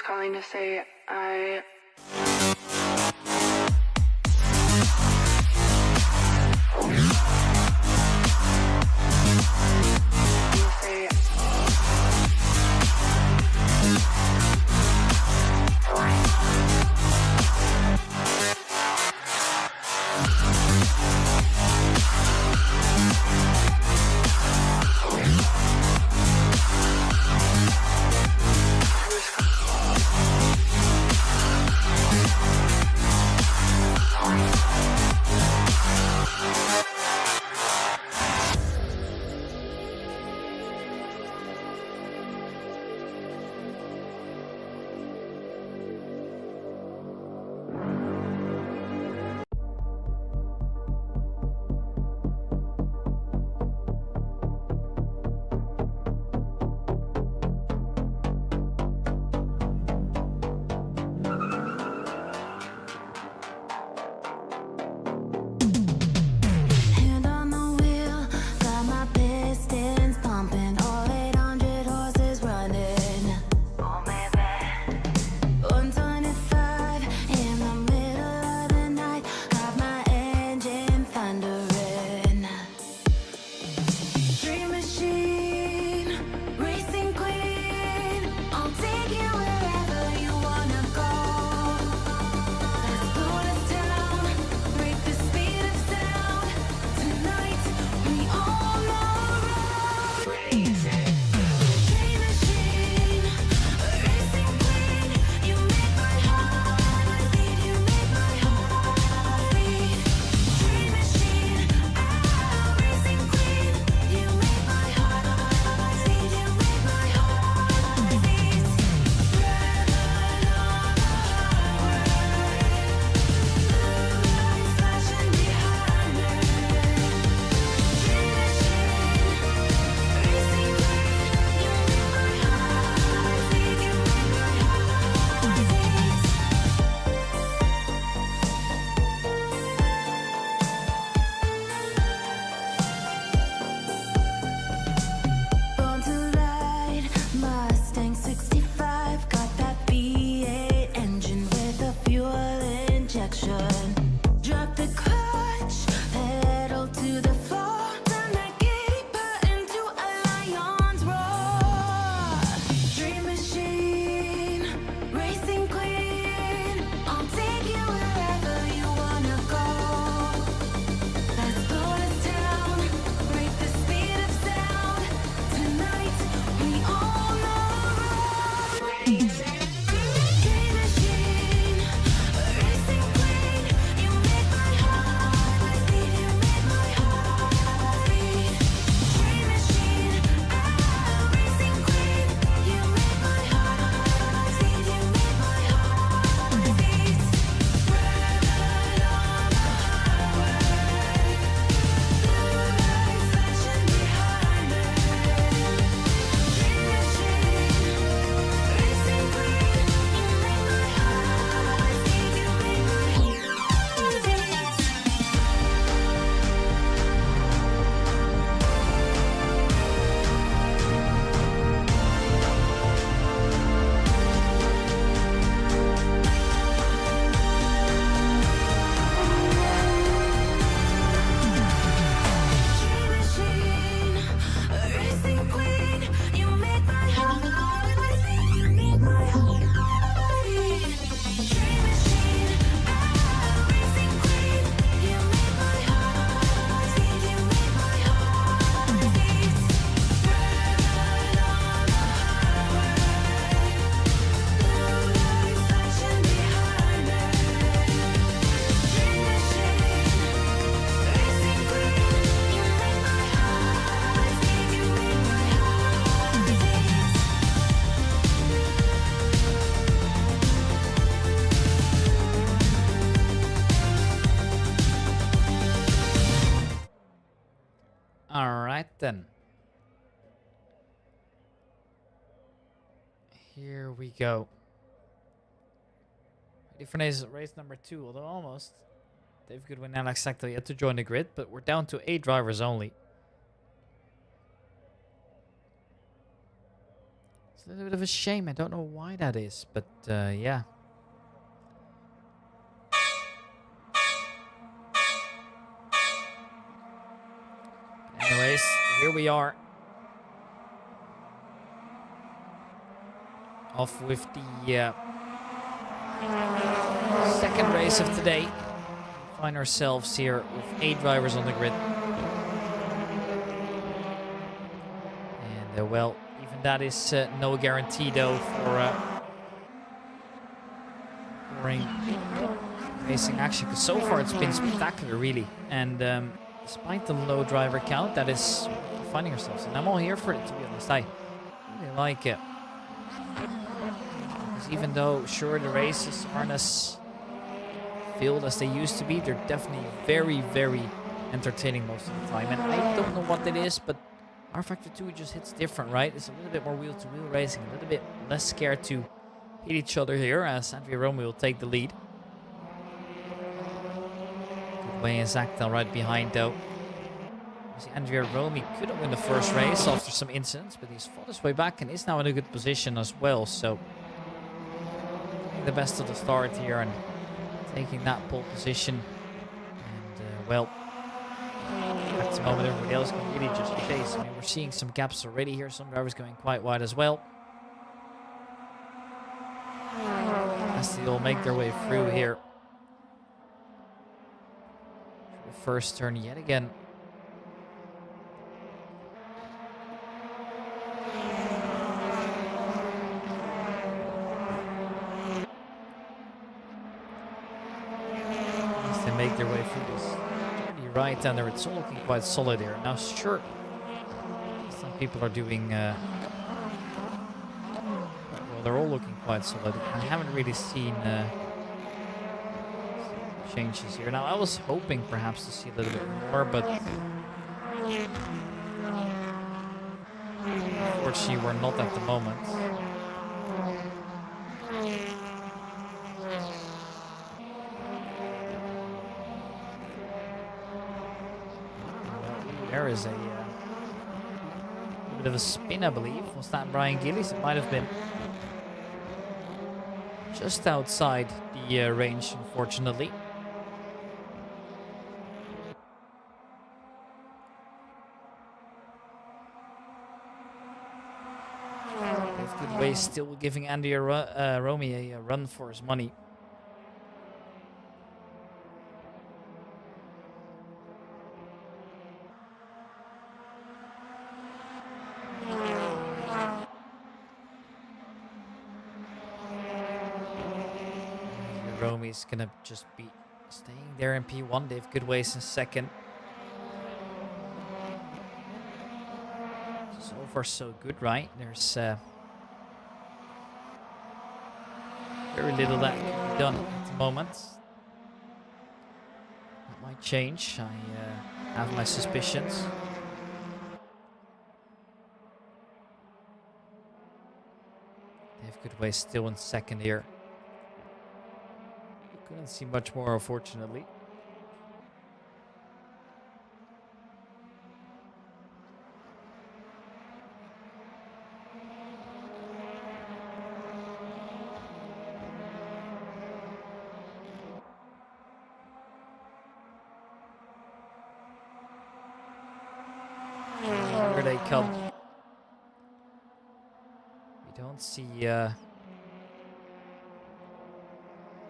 calling to say I right then. Here we go. Ready for race number 2, although almost. Dave Goodwin and Assetto yet to join the grid, but we're down to 8 drivers only. It's a little bit of a shame. I don't know why that is, but yeah. Anyways, here we are. Off with the second race of today. We find ourselves here with 8 drivers on the grid. And well, even that is no guarantee though for racing action. Because so far it's been spectacular, really. And despite the low driver count, that is finding ourselves. And I'm all here for it, to be honest. I really like it. Because even though, sure, the races aren't as filled as they used to be, they're definitely very, very entertaining most of the time. And I don't know what it is, but rFactor 2 just hits different, right? It's a little bit more wheel-to-wheel racing, a little bit less scared to hit each other here, as Andrea Romy will take the lead. Good way in Zachtel right behind, though. See, Andrea Romy couldn't win the first race after some incidents, but he's fought his way back and is now in a good position as well. So, getting the best of the start here and taking that pole position. And, well, at the moment, everybody else can really just chase. I mean, we're seeing some gaps already here. Some drivers going quite wide as well. As they all make their way through here. The first turn yet again. As they make their way through this dirty right down there, it's all looking quite solid here. Now, sure, some people are doing. Well, they're all looking quite solid. I haven't really seen changes here. Now, I was hoping perhaps to see a little bit more, but unfortunately, we're not at the moment. There is a bit of a spin, I believe. Was that Brian Gillies? It might have been. Just outside the range, unfortunately. Good way, still giving Andy Romy a run for his money. Romy's gonna just be staying there in P1. Dave Goodways in second. So far, so good, right? There's very little that can be done at the moment. That might change. I have my suspicions. Dave Goodways still in second here. Couldn't see much more, unfortunately. Here they come. We don't see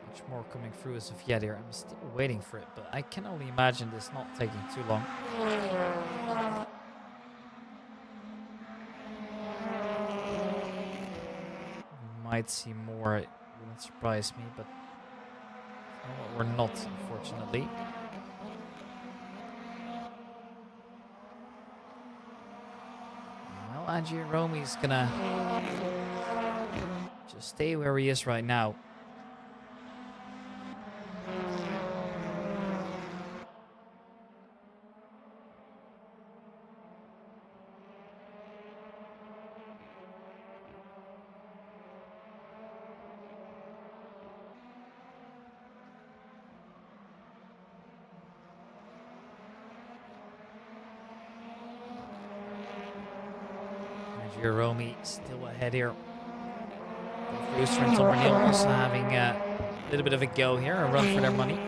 much more coming through as of yet here. I'm still waiting for it, but I can only imagine this not taking too long. We might see more. It wouldn't surprise me, but we're not, unfortunately. Well, Andrea Romy's gonna just stay where he is right now. Romy still ahead here. Brewster and Tom O'Neill also having a little bit of a go here, a run for their money.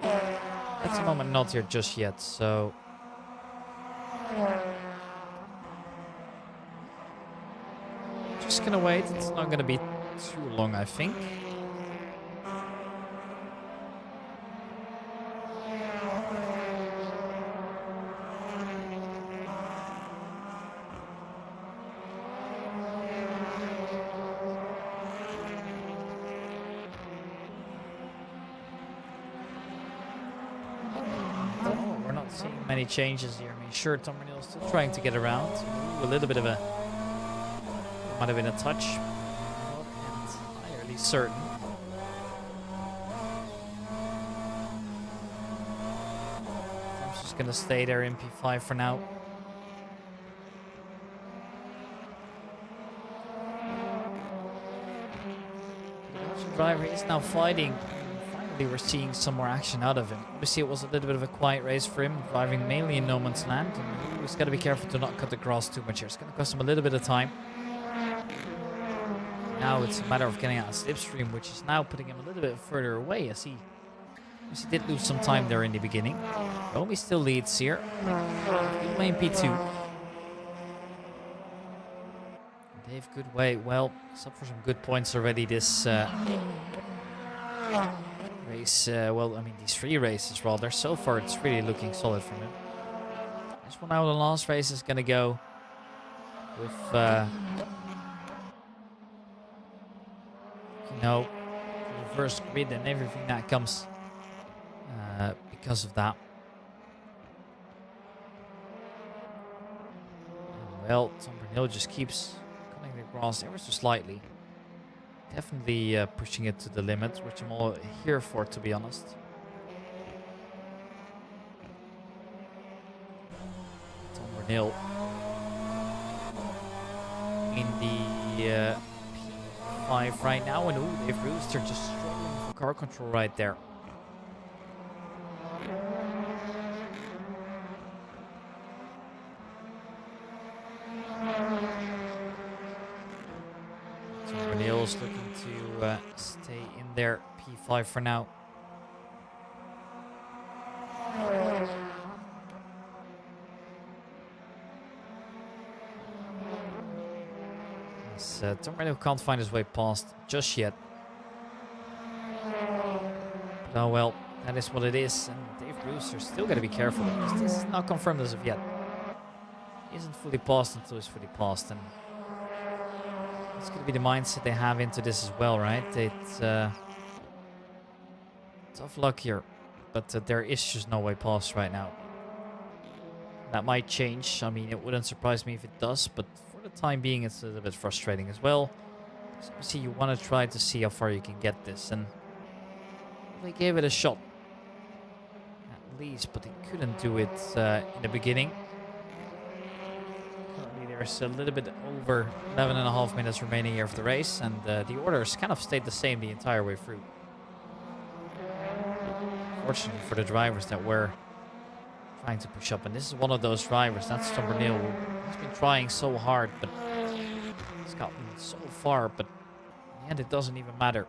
At the moment, not here just yet, so... Just gonna wait. It's not gonna be too long, I think. Many changes here. I mean, sure, Tom O'Neill's still trying to get around. Ooh, a little bit of a... Might have been a touch. Not entirely certain. I'm just going to stay there in P5 for now. The driver is now fighting. We're seeing some more action out of him. Obviously, it was a little bit of a quiet race for him, driving mainly in no man's land. And he's got to be careful to not cut the grass too much here. It's going to cost him a little bit of time. Now it's a matter of getting out of slipstream, which is now putting him a little bit further away, as he did lose some time there in the beginning. Romy still leads here. Main P2. Dave Goodway, well, he's up for some good points already this race, well, I mean, these 3 races rather. So far, it's really looking solid from him. This one now, the last race is going to go with, you know, reverse grid and everything that comes because of that. Well, Tom O'Neill just keeps cutting the grass ever so slightly. Definitely pushing it to the limit, which I'm all here for, to be honest. Tom O'Neill in the P5 right now, and ooh, Dave Brewster just struggling for car control right there. Looking to stay in their P5 for now. Tom O'Neill can't find his way past just yet. But oh well, that is what it is. And Dave Brewster's still got to be careful, because this is not confirmed as of yet. He isn't fully passed until he's fully passed, and it's going to be the mindset they have into this as well, right? It's tough luck here, but there is just no way past right now. That might change. I mean, it wouldn't surprise me if it does, but for the time being, it's a little bit frustrating as well. So obviously, you want to try to see how far you can get this, and they gave it a shot, at least, but they couldn't do it in the beginning. There's a little bit over 11.5 minutes remaining here for the race, and the orders kind of stayed the same the entire way through. Fortunately for the drivers that were trying to push up, and this is one of those drivers, that's Tom O'Neill. He's been trying so hard, but he's gotten so far, but in the end it doesn't even matter.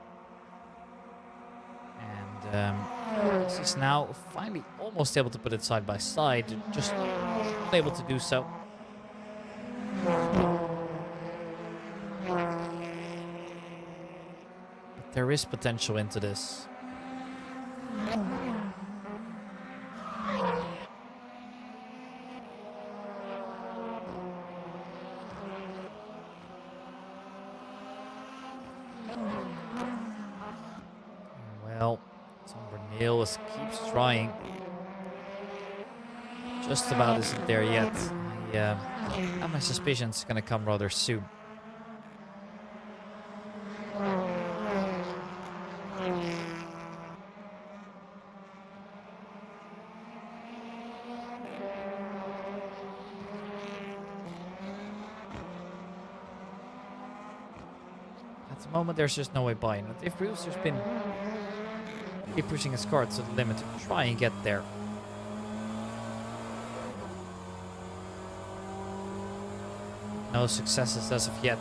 And this is now finally almost able to put it side by side, just unable to do so. But there is potential into this. Well, Tom O'Neill keeps trying. Just about isn't there yet. I have my suspicions it's going to come rather soon. At the moment, there's just no way by. And if Brewster's been really pushing his car to the limit to try and get there. No successes as of yet.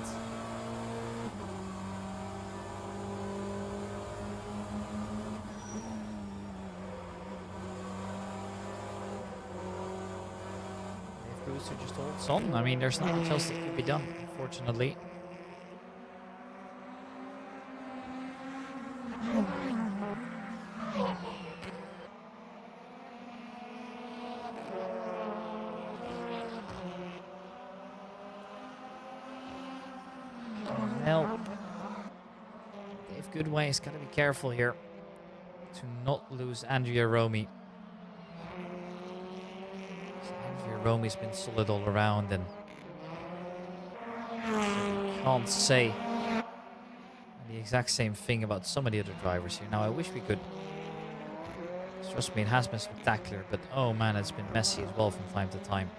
If Bruce just holds on, I mean, there's not much else that can be done, unfortunately. Well, Dave Goodway's got to be careful here to not lose Andrea Romy. So Andrea Romy's been solid all around, and can't say the exact same thing about some of the other drivers here. Now, I wish we could. Trust me, it has been spectacular, but oh man, it's been messy as well from time to time.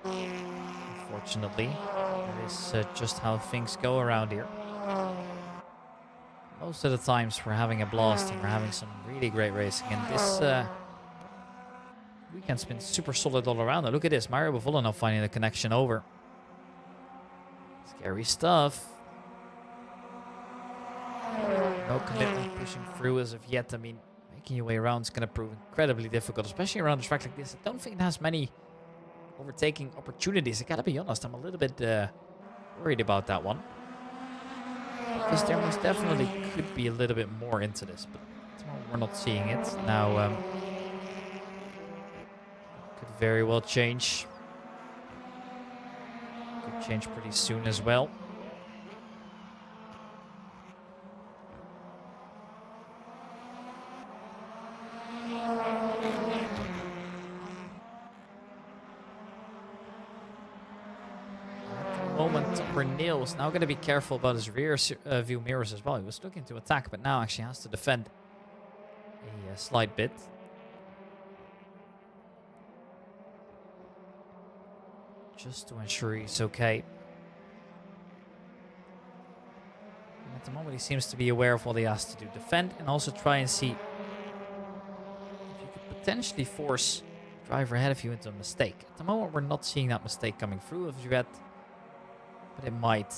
Unfortunately, that is just how things go around here. Most of the times we're having a blast and we're having some really great racing, and this weekend's been super solid all around. Now, look at this, Mario Bavola now finding the connection over. Scary stuff. No commitment pushing through as of yet. I mean, making your way around is going to prove incredibly difficult, especially around a track like this. I don't think it has many overtaking opportunities. I gotta be honest, I'm a little bit worried about that one. Because there most definitely could be a little bit more into this, but at the moment we're not seeing it. Now, could very well change. Could change pretty soon as well. Neil's now going to be careful about his rear view mirrors as well. He was looking to attack, but now actually has to defend a slight bit. Just to ensure he's okay. And at the moment he seems to be aware of what he has to do. Defend and also try and see if you could potentially force the driver ahead of you into a mistake. At the moment we're not seeing that mistake coming through of Juvet. But it might,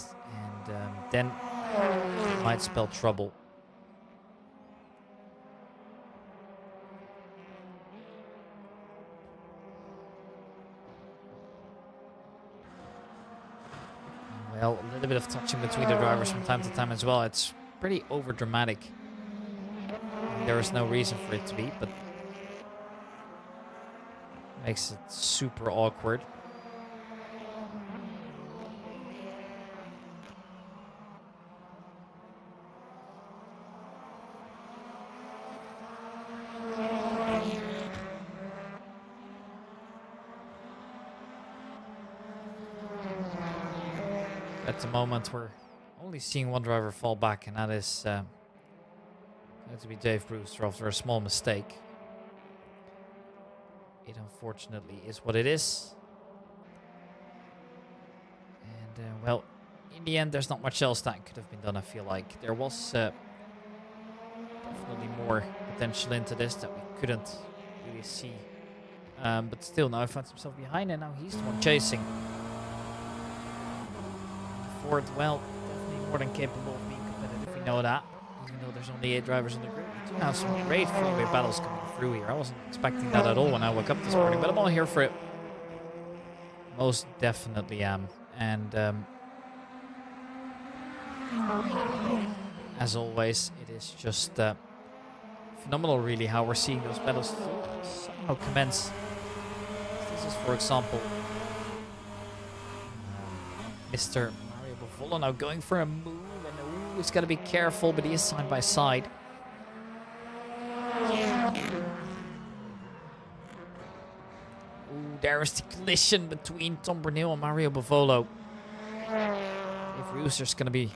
and then it might spell trouble. Well, a little bit of touching between the drivers from time to time as well. It's pretty over dramatic. There is no reason for it to be, but makes it super awkward. At the moment, we're only seeing one driver fall back, and that is going to be Dave Brewster after a small mistake. It unfortunately is what it is. And, well, in the end, there's not much else that could have been done, I feel like. There was definitely more potential into this that we couldn't really see. But still, now he finds himself behind, and now he's the one chasing. Ford, well, definitely more than capable of being competitive, we know that. Even though there's only 8 drivers in the grid, we do have some great freeway battles coming through here. I wasn't expecting that at all when I woke up this morning, but I'm all here for it. Most definitely am. And as always, it is just phenomenal, really, how we're seeing those battles somehow commence. This is, for example, Mr. Vola now going for a move, and ooh, he's got to be careful, but he is side by side. Ooh, there is the collision between Tom Bernil and Mario Bavolo. Dave Rooster's going to be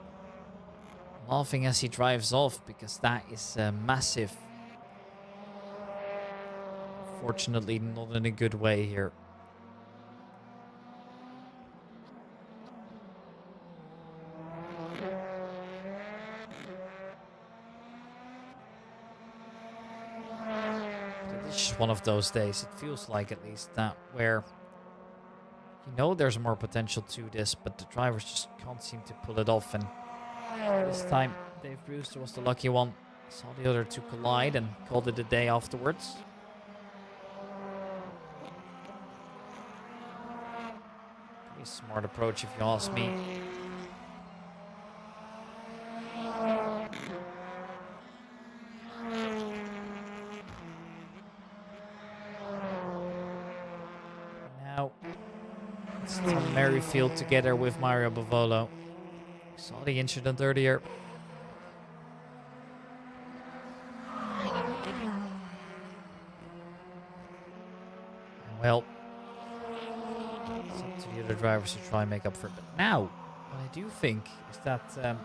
laughing as he drives off, because that is massive. Fortunately, not in a good way here. One of those days, it feels like, at least, that where You know there's more potential to this, but the drivers just can't seem to pull it off. And this time, Dave Brewster was the lucky one. Saw the other two collide and called it a day afterwards. Pretty smart approach if you ask me. Now, it's Tom Merrifield together with Mario Bavolo. Saw the incident earlier. Well, it's up to the other drivers to try and make up for it. But now, what I do think is that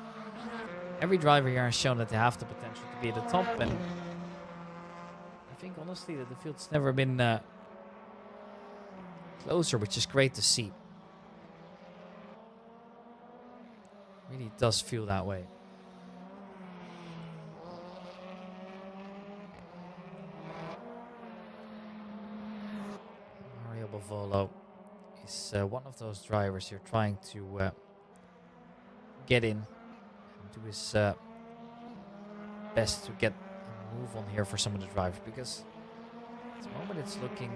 every driver here has shown that they have the potential to be at the top. And I think, honestly, that the field's never been closer, which is great to see. Really does feel that way. Mario Bavolo is one of those drivers you're trying to get in and do his best to get a move on here for some of the drivers, because at the moment it's looking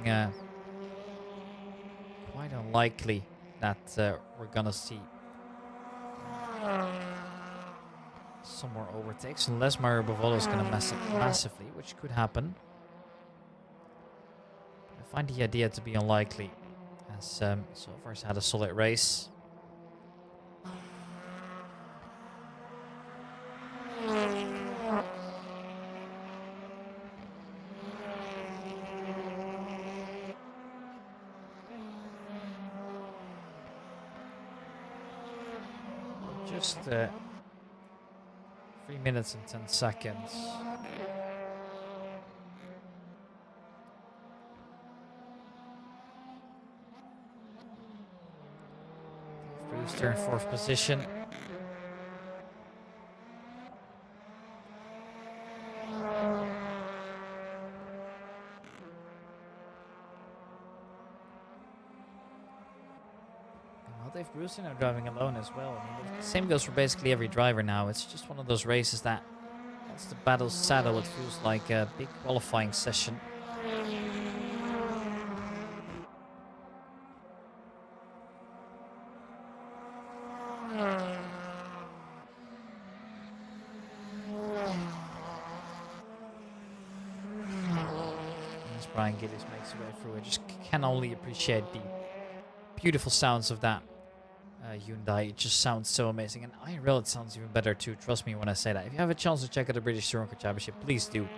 quite unlikely that we're gonna see some more overtakes, unless Mario Bavolo is gonna mess up massively, which could happen. I find the idea to be unlikely, as so far has had a solid race. Just 3 minutes and 10 seconds. Brewster in 4th position. Dave Brewster now driving alone as well. I mean, the same goes for basically every driver now. It's just one of those races that once the battle's settled, it feels like a big qualifying session. As Brian Gillies makes his way through, I just can only appreciate the beautiful sounds of that Hyundai. It just sounds so amazing, and IRL it sounds even better too. Trust me when I say that. If you have a chance to check out the British Touring Car Championship, please do.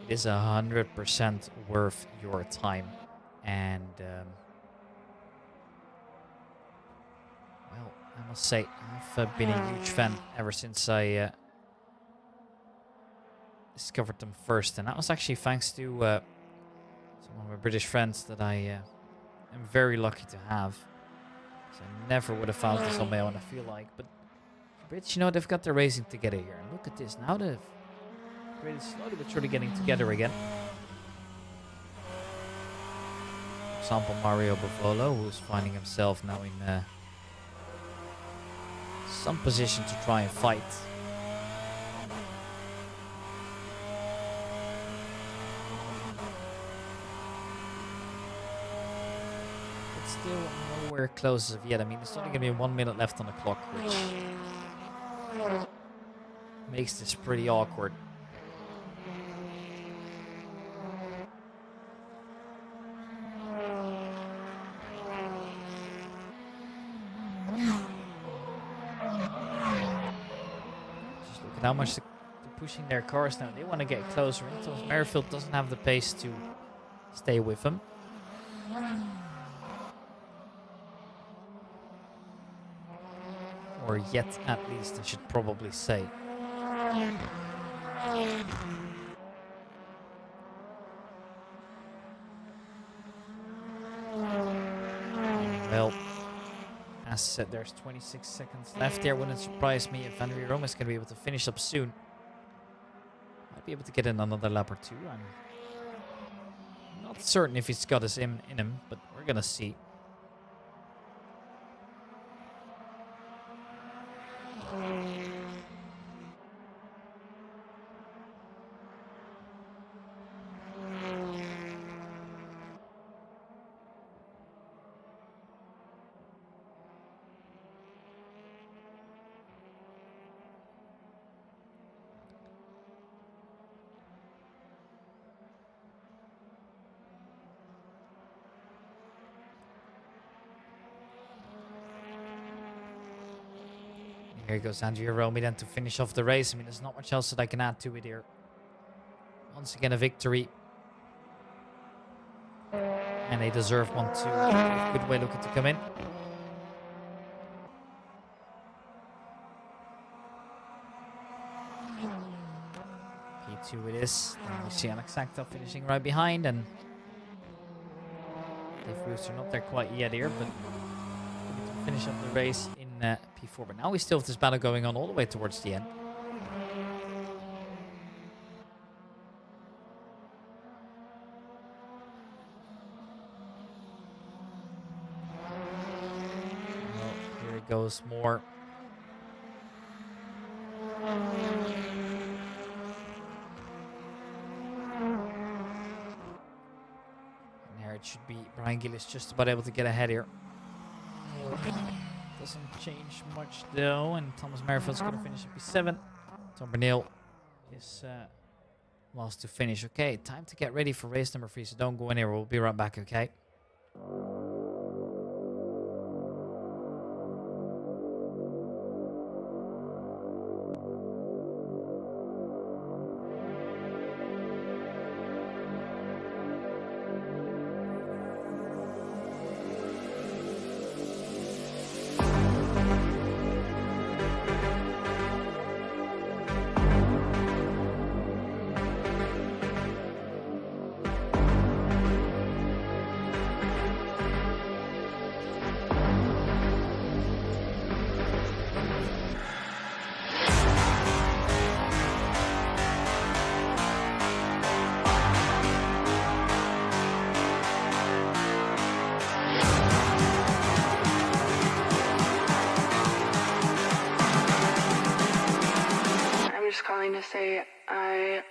It is 100% worth your time, and well, I must say I've been a huge fan ever since I discovered them first, and that was actually thanks to some of my British friends that I am very lucky to have. So I never would have found this on my own, I feel like. But the Brits, you know, they've got their racing together here. And look at this. Now they've really slowly but surely getting together again. For example, Mario Bavolo, who's finding himself now in some position to try and fight. Still nowhere close as of yet. I mean, there's only going to be 1 minute left on the clock, which makes this pretty awkward. Just look at how much they're pushing their cars now. They want to get closer. Thomas Merrifield doesn't have the pace to stay with them. Or yet, at least, I should probably say. Well, as said, there's 26 seconds left there. Wouldn't surprise me if Andrea Roma is going to be able to finish up soon. Might be able to get in another lap or two. I'm not certain if he's got his in him, but we're going to see. Here goes Andrea Romy then to finish off the race. I mean, there's not much else that I can add to it here. Once again, a victory. And they deserve one too. Good way looking to come in. P2 it is. Then we see Assetto finishing right behind, and Dave Brewster not there quite yet here, but looking to finish up the race in P4. But now we still have this battle going on all the way towards the end. Well, here it goes more. It should be Brian Gillis just about able to get ahead here. Doesn't change much though, and Thomas Merrifield's going to finish at P7. Tom Bernil is last to finish. Okay, time to get ready for race number 3, so don't go anywhere. We'll be right back, okay? Calling to say I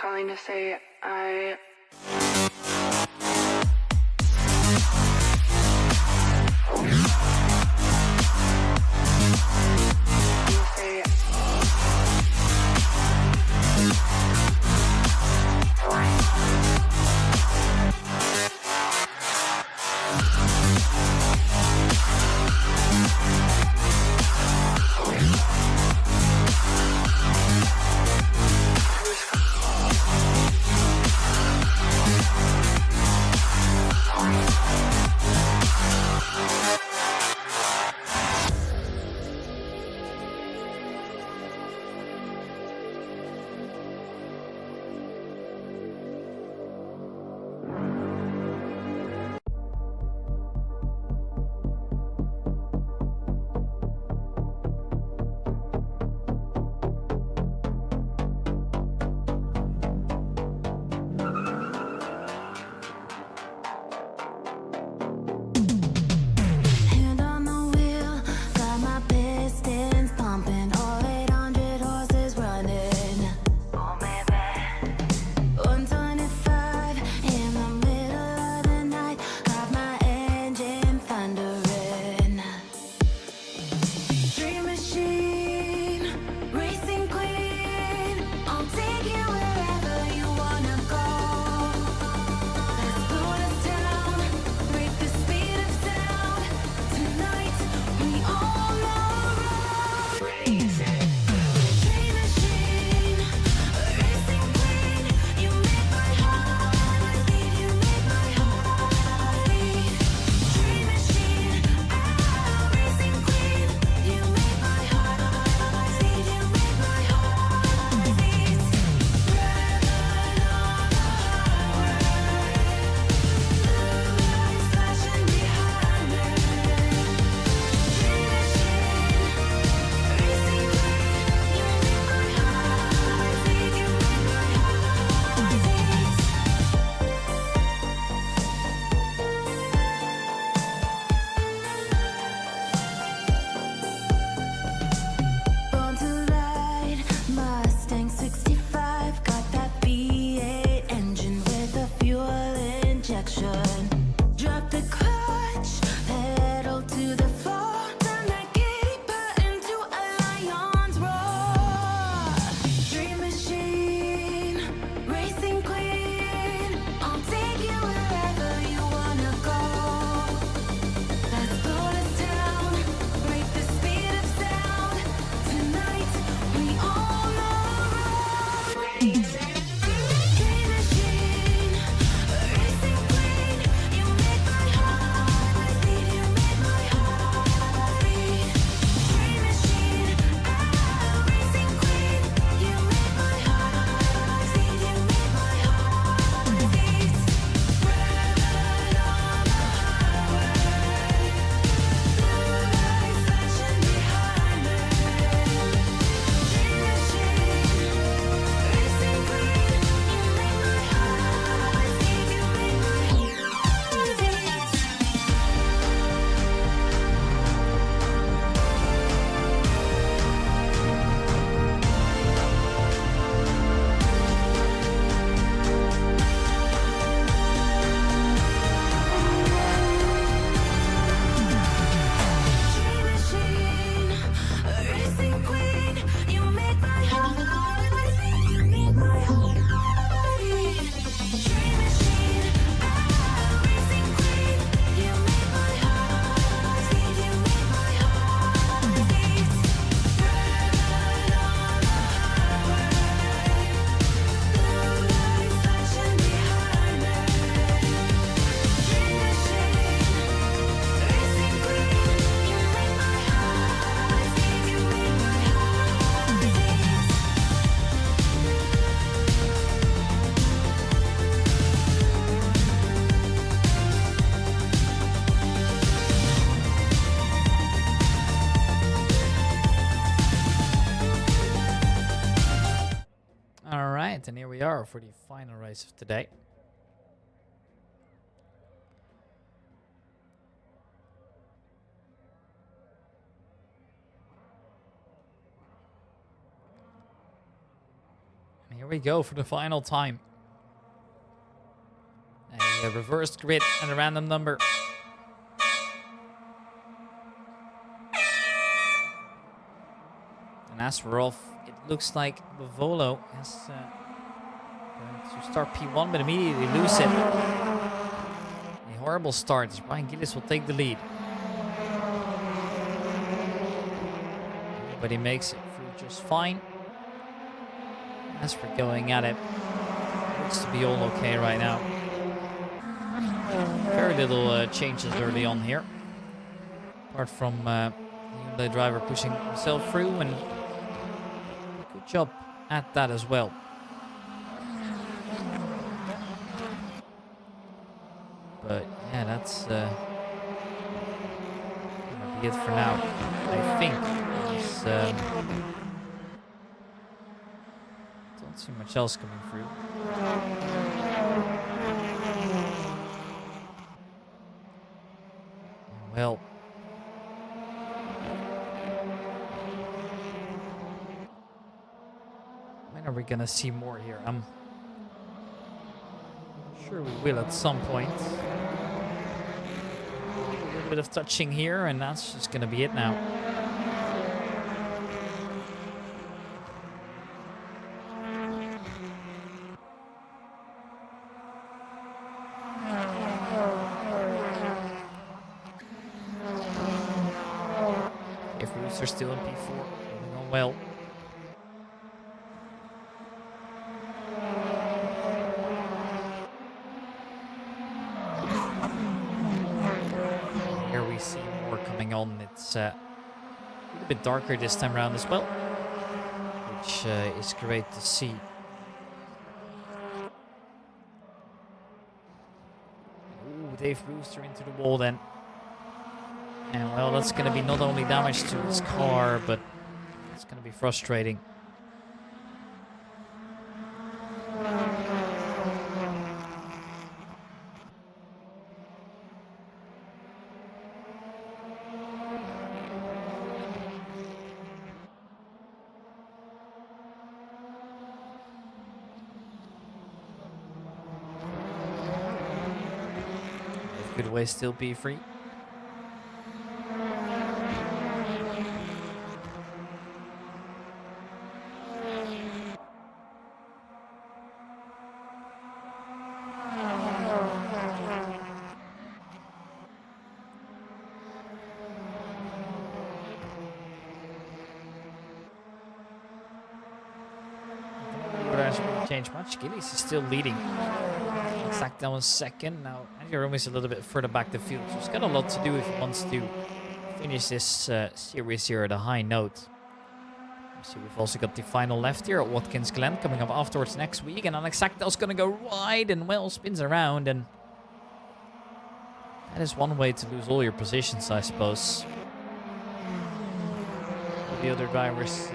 calling to say I Alright, and here we are for the final race of today. And here we go for the final time. A reversed grid and a random number. And as we're off, it looks like Bavolo is going to start P1, but immediately lose it. A horrible start as Brian Gillis will take the lead. Everybody makes it through just fine. As we're going at it, looks to be all okay right now. Very little changes early on here, apart from the driver pushing himself through, and good job at that as well. But yeah, that's gonna be it for now, I think. Don't see much else coming through. Well, when are we gonna see more here? I'm sure we will at some point. A little bit of touching here, and that's just gonna be it now. They're still in P4, moving on well. Here we see more coming on. It's a little bit darker this time around as well, which is great to see. Ooh, Dave Brewster into the wall then. And well, that's going to be not only damage to his car, but it's going to be frustrating. Good way still be free. Change much. Gillies is still leading. Assetto was second. Now Jerome is a little bit further back the field, so he's got a lot to do if he wants to finish this series here at a high note. See, we've also got the final left here at Watkins Glen coming up afterwards next week, and Assetto's going to go wide and well spins around, and that is one way to lose all your positions, I suppose. The other drivers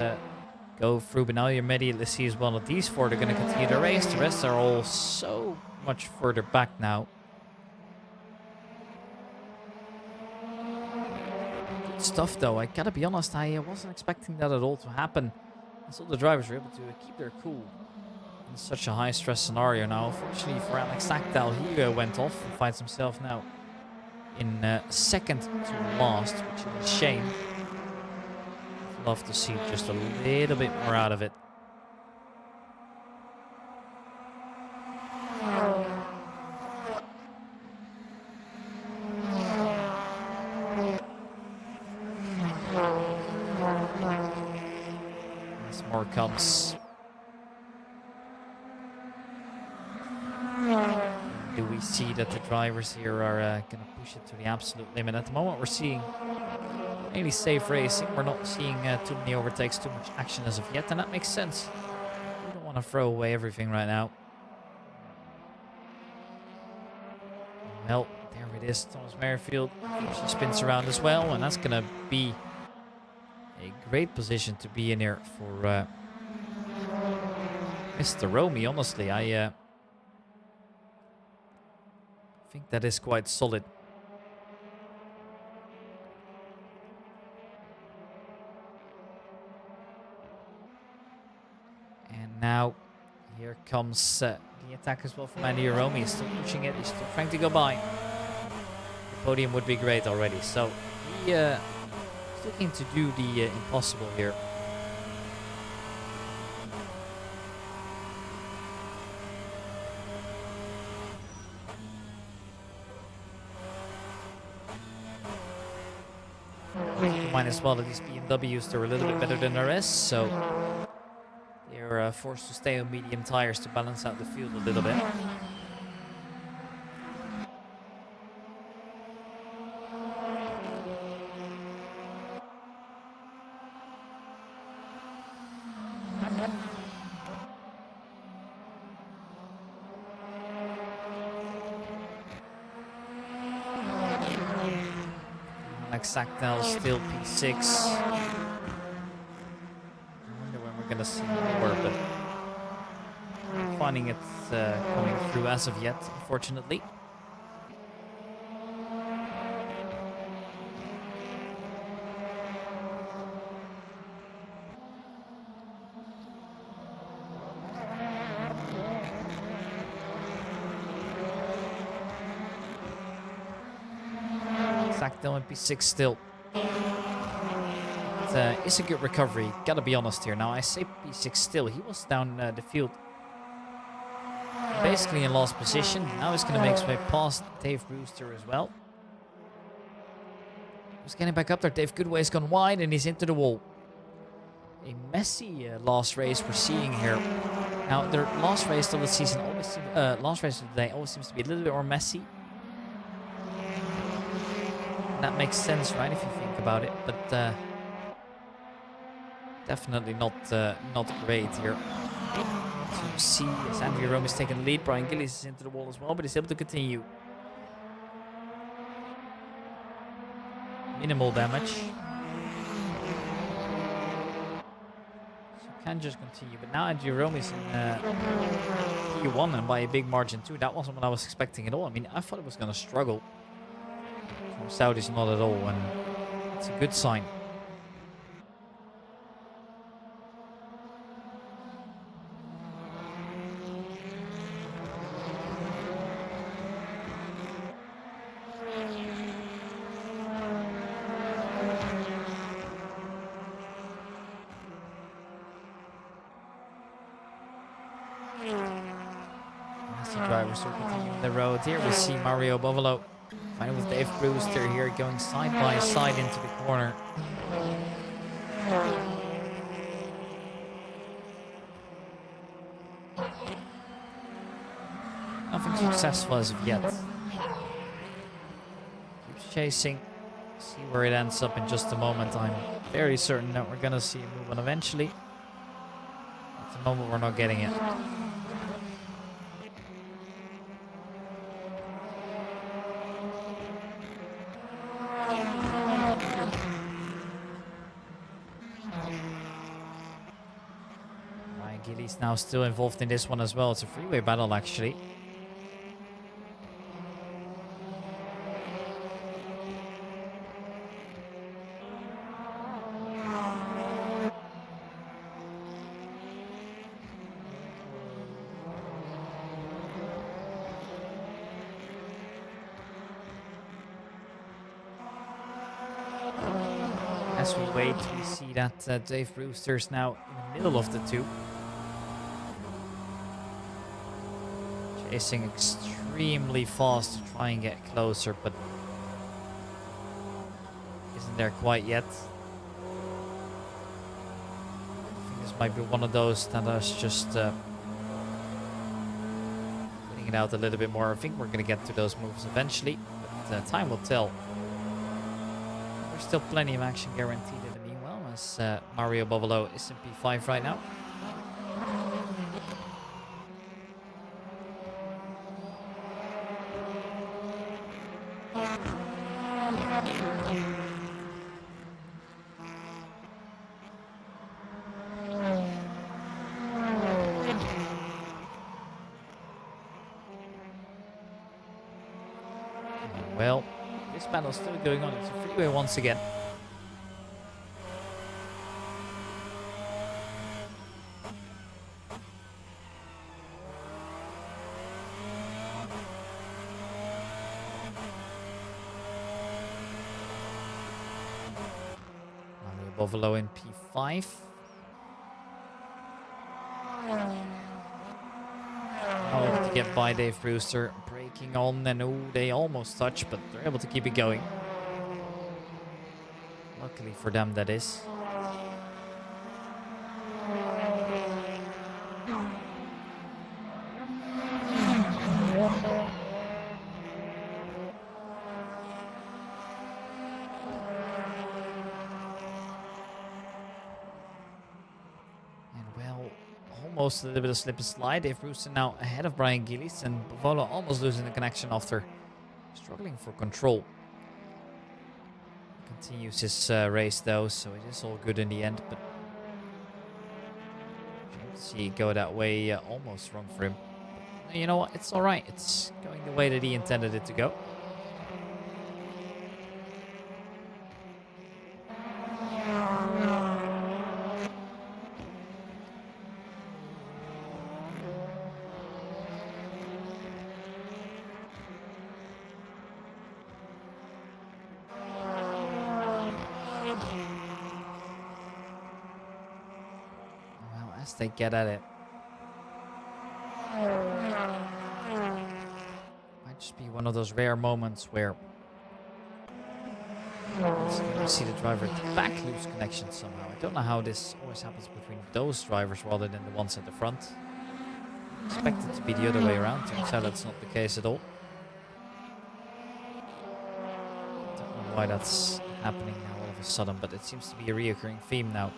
go through, but now you immediately see as well that these four are going to continue the race. The rest are all so much further back now. Good stuff though, I gotta be honest, I wasn't expecting that at all to happen. I saw the drivers were able to keep their cool in such a high stress scenario. Now unfortunately for Assetto, he went off and finds himself now in second to last, which is a shame. Love to see just a little bit more out of it. As more comes. Do we see that the drivers here are going to push it to the absolute limit? At the moment we're seeing mainly safe racing. We're not seeing too many overtakes, too much action as of yet, and that makes sense. We don't want to throw away everything right now. Well, there it is. Thomas Merrifield. She spins around as well, and that's going to be a great position to be in here for Mr. Romy, honestly, I think that is quite solid. And now here comes the attack as well from Andy Romy. He's still pushing it. He's still trying to go by. The podium would be great already. So he's looking to do the impossible here. Mind as well that these BMWs, they're a little bit better than the rest, so they're forced to stay on medium tires to balance out the field a little bit. Assetto still P6. I wonder when we're gonna see more, but I'm not finding it coming through as of yet, unfortunately. Assetto in P6 still. It's a good recovery, gotta be honest here. Now I say P6 still, he was down the field basically in last position. Now he's gonna make his way past Dave Brewster as well. He's getting back up there. Dave Goodway's gone wide and he's into the wall. A messy last race we're seeing here. Now their last race of the season always last race of the day always seems to be a little bit more messy. That makes sense, right, if you think about it, but definitely not great here. So you see as Andy Rome is taking the lead, Brian Gillies is into the wall as well, but he's able to continue. Minimal damage. So you can just continue, but now Andy Rome is in P1 and by a big margin too. That wasn't what I was expecting at all. I mean, I thought it was going to struggle. From Saudi's not at all, and it's a good sign. As the drivers are continuing the road here, we see Mario Bovolo. Fighting with Dave Brewster here, going side by side into the corner. Nothing successful as of yet. Keeps chasing. See where it ends up in just a moment. I'm very certain that we're gonna see a move on eventually. At the moment, we're not getting it. Gillies now still involved in this one as well. It's a freeway battle, actually. As we wait, we see that Dave Brewster's now in the middle of the two. Chasing extremely fast to try and get closer, but isn't there quite yet. I think this might be one of those that is just putting it out a little bit more. I think we're going to get to those moves eventually, but time will tell. There's still plenty of action guaranteed in the meanwhile, as Mario Bovolo is in P5 right now. This battle's still going on. It's a freeway once again. Buffalo in P5. Not able to get by Dave Brewster. Braking on, and oh, they almost touch, but they're able to keep it going. Luckily for them, that is. Almost a little bit of slip and slide. Dave Brewster now ahead of Brian Gillies, and Bavolo almost losing the connection after struggling for control. Continues his race though, so it is all good in the end, but see it go that way, almost wrong for him. But you know what, it's alright, it's going the way that he intended it to go. They get at it. Might just be one of those rare moments where you see the driver at the back lose connection somehow. I don't know how this always happens between those drivers rather than the ones at the front. I expect it to be the other way around. Turns out that's not the case at all. Don't know why that's happening now all of a sudden, but it seems to be a reoccurring theme now.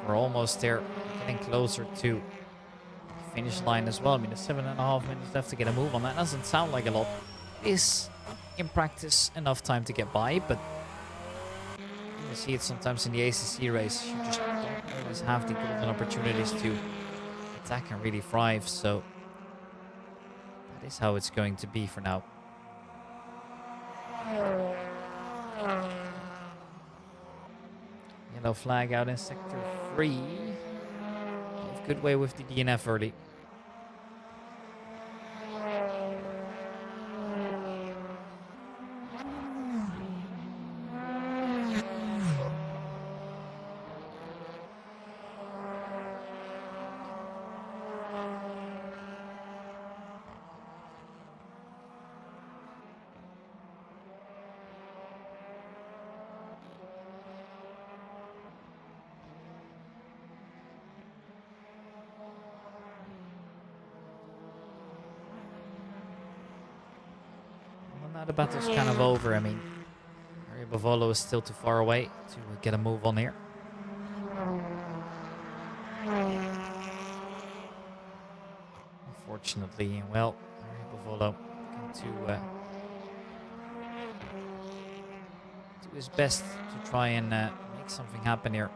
We're almost there, getting closer to the finish line as well. I mean, there's 7.5 minutes left to get a move on. That doesn't sound like a lot. It is, in practice, enough time to get by, but you see it sometimes in the ACC race. You just don't always have the golden opportunities to attack and really thrive, so that is how it's going to be for now. Yellow flag out in sector 3. Good way with the DNF early. Now the battle's kind of over. I mean, Mario Bavolo is still too far away to get a move on here. Unfortunately, well, Mario Bavolo going to do his best to try and make something happen here.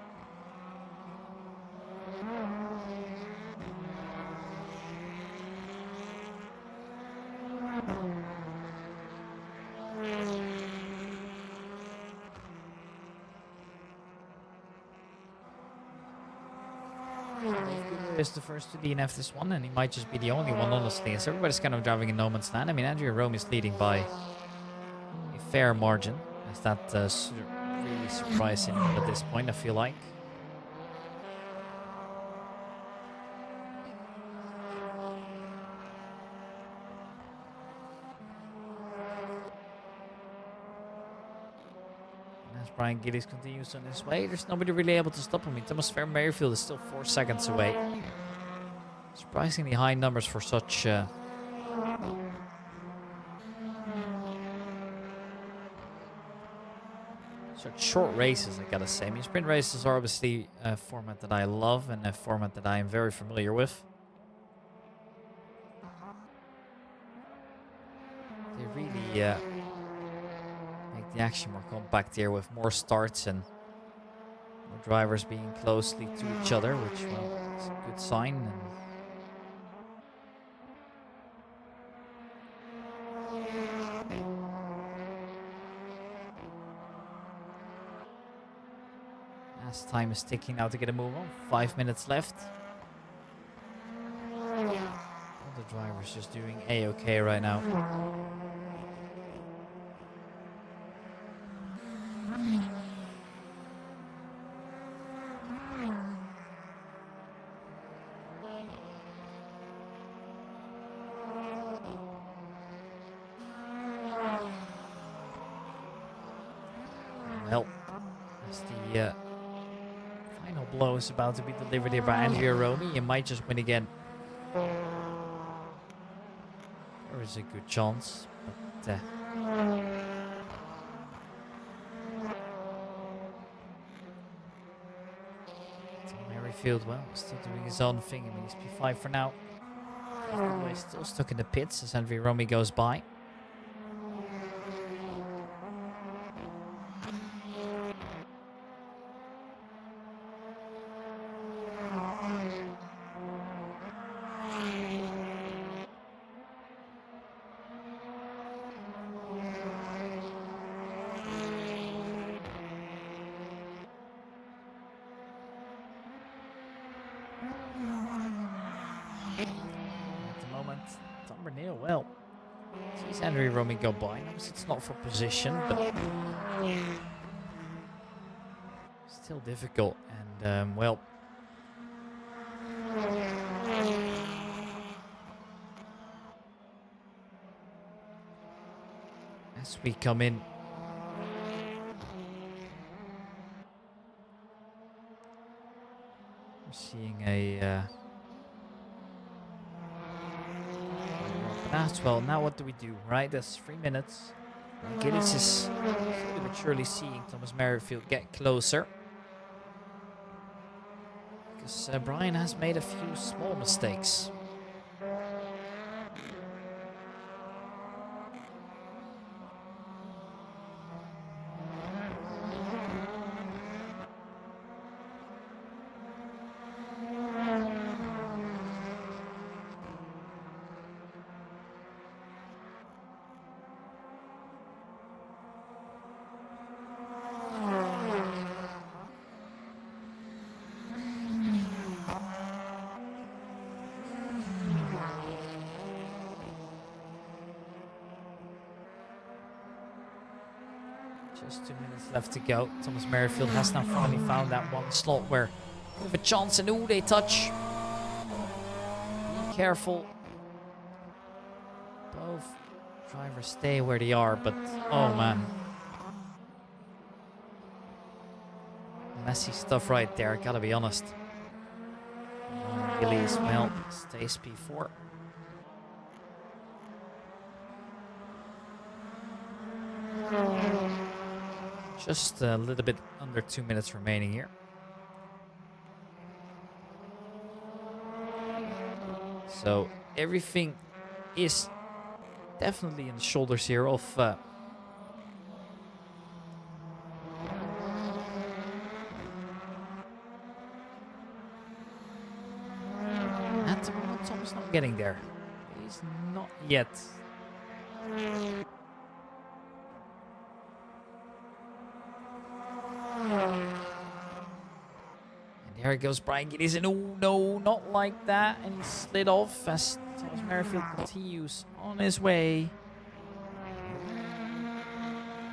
Is the first to DNF this one, and he might just be the only one, honestly, as everybody's kind of driving in no man's land. I mean, Andrea Rome is leading by a fair margin, as that really surprising at this point, I feel like. Brian Gillies continues on his way. There's nobody really able to stop him. I mean, Thomas Merrifield is still 4 seconds away. Surprisingly high numbers for such Such short races, I gotta say. I mean, sprint races are obviously a format that I love and a format that I am very familiar with. They really make the action more compact here with more starts and more drivers being closely to each other, which, well, is a good sign. And as time is ticking now to get a move on. 5 minutes left. All the drivers just doing A-okay right now. Well, as the final blow is about to be delivered here by Andrea Romy, you might just win again. There is a good chance, but Merrifield, well, still doing his own thing. I mean, he's P5 for now. He's still stuck in the pits as Andrea Romy goes by. Well, sees Andrea Romy go by. Obviously, it's not for position, but still difficult. And well, as we come in, we're seeing a. Well, now what do we do, right? That's 3 minutes. Gillis is slowly but surely seeing Thomas Merrifield get closer. Because Brian has made a few small mistakes. Just 2 minutes left to go. Thomas Merrifield has now finally found that one slot where we have a chance, and ooh, they touch. Be careful. Both drivers stay where they are, but oh man. Messy stuff right there, gotta be honest. Gillies, well, stays P4. Just a little bit under 2 minutes remaining here. So everything is definitely in the shoulders here of at the moment, Tom's not getting there. He's not yet. There goes Brian Gillies, and oh no, not like that. And he slid off as Thomas Merrifield continues on his way.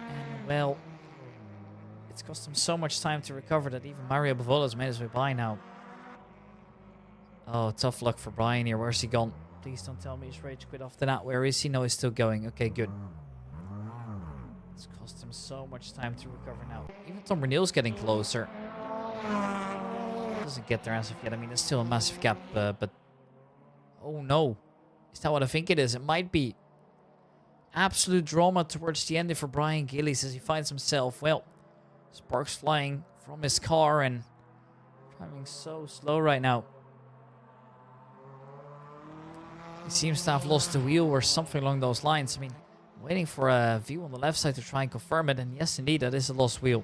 And well, it's cost him so much time to recover that even Mario Bavola's made his way by now. Oh, tough luck for Brian here. Where's he gone? Please don't tell me he's rage quit after that. Where is he? No, he's still going. Okay, good. It's cost him so much time to recover now. Even Tom Renille's getting closer. Doesn't get there as of yet. I mean, it's still a massive gap, but oh no, is that what I think it is? It might be absolute drama towards the end for Brian Gillies as he finds himself, well, Sparks flying from his car and driving so slow right now. He seems to have lost the wheel or something along those lines. I mean, I'm waiting for a view on the left side to try and confirm it. And yes, indeed, that is a lost wheel.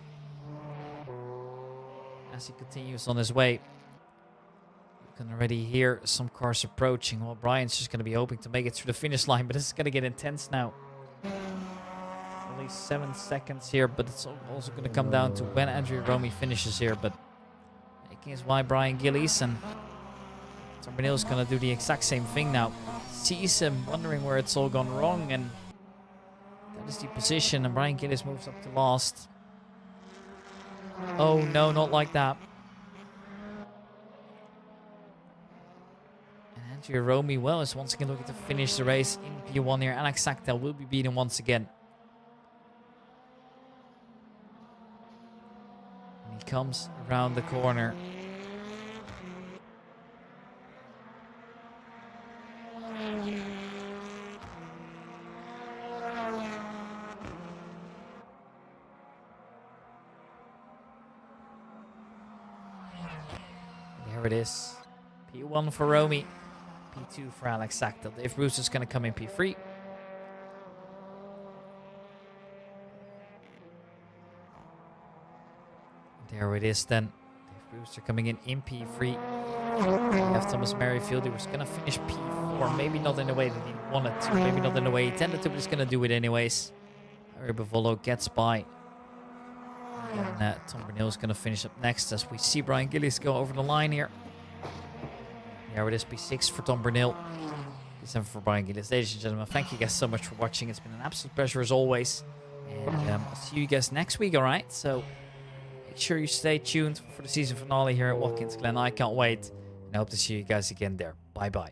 As he continues on his way. You can already hear some cars approaching. Well, Brian's just going to be hoping to make it through the finish line. But this is going to get intense now. Only 7 seconds here. But it's also going to come down to when Andrew Romy finishes here. But making his way Brian Gillies. And Tom Bernil's going to do the exact same thing now. Sees him, wondering where it's all gone wrong. And that is the position. And Brian Gillies moves up to last. Oh, no, not like that. And Andrew Romy, well, is once again looking to finish the race in P1 here. Alex Sachtel will be beaten once again. And he comes around the corner. There it is. P1 for Romy. P2 for Alex Sachtel. Dave Brewster's going to come in P3. There it is then. Dave Brewster coming in P3. We have Thomas Merrifield, who was going to finish P4. Maybe not in the way that he wanted to. Maybe not in the way he intended to, but he's going to do it anyways. Harry Bavolo gets by. And Tom Bernil's going to finish up next as we see Brian Gillies go over the line here. There it is, P6 for Tom Bernil. P7 for Brian Gillies. Ladies and gentlemen, thank you guys so much for watching. It's been an absolute pleasure as always. And I'll see you guys next week, alright? So make sure you stay tuned for the season finale here at Watkins Glen. I can't wait. And I hope to see you guys again there. Bye-bye.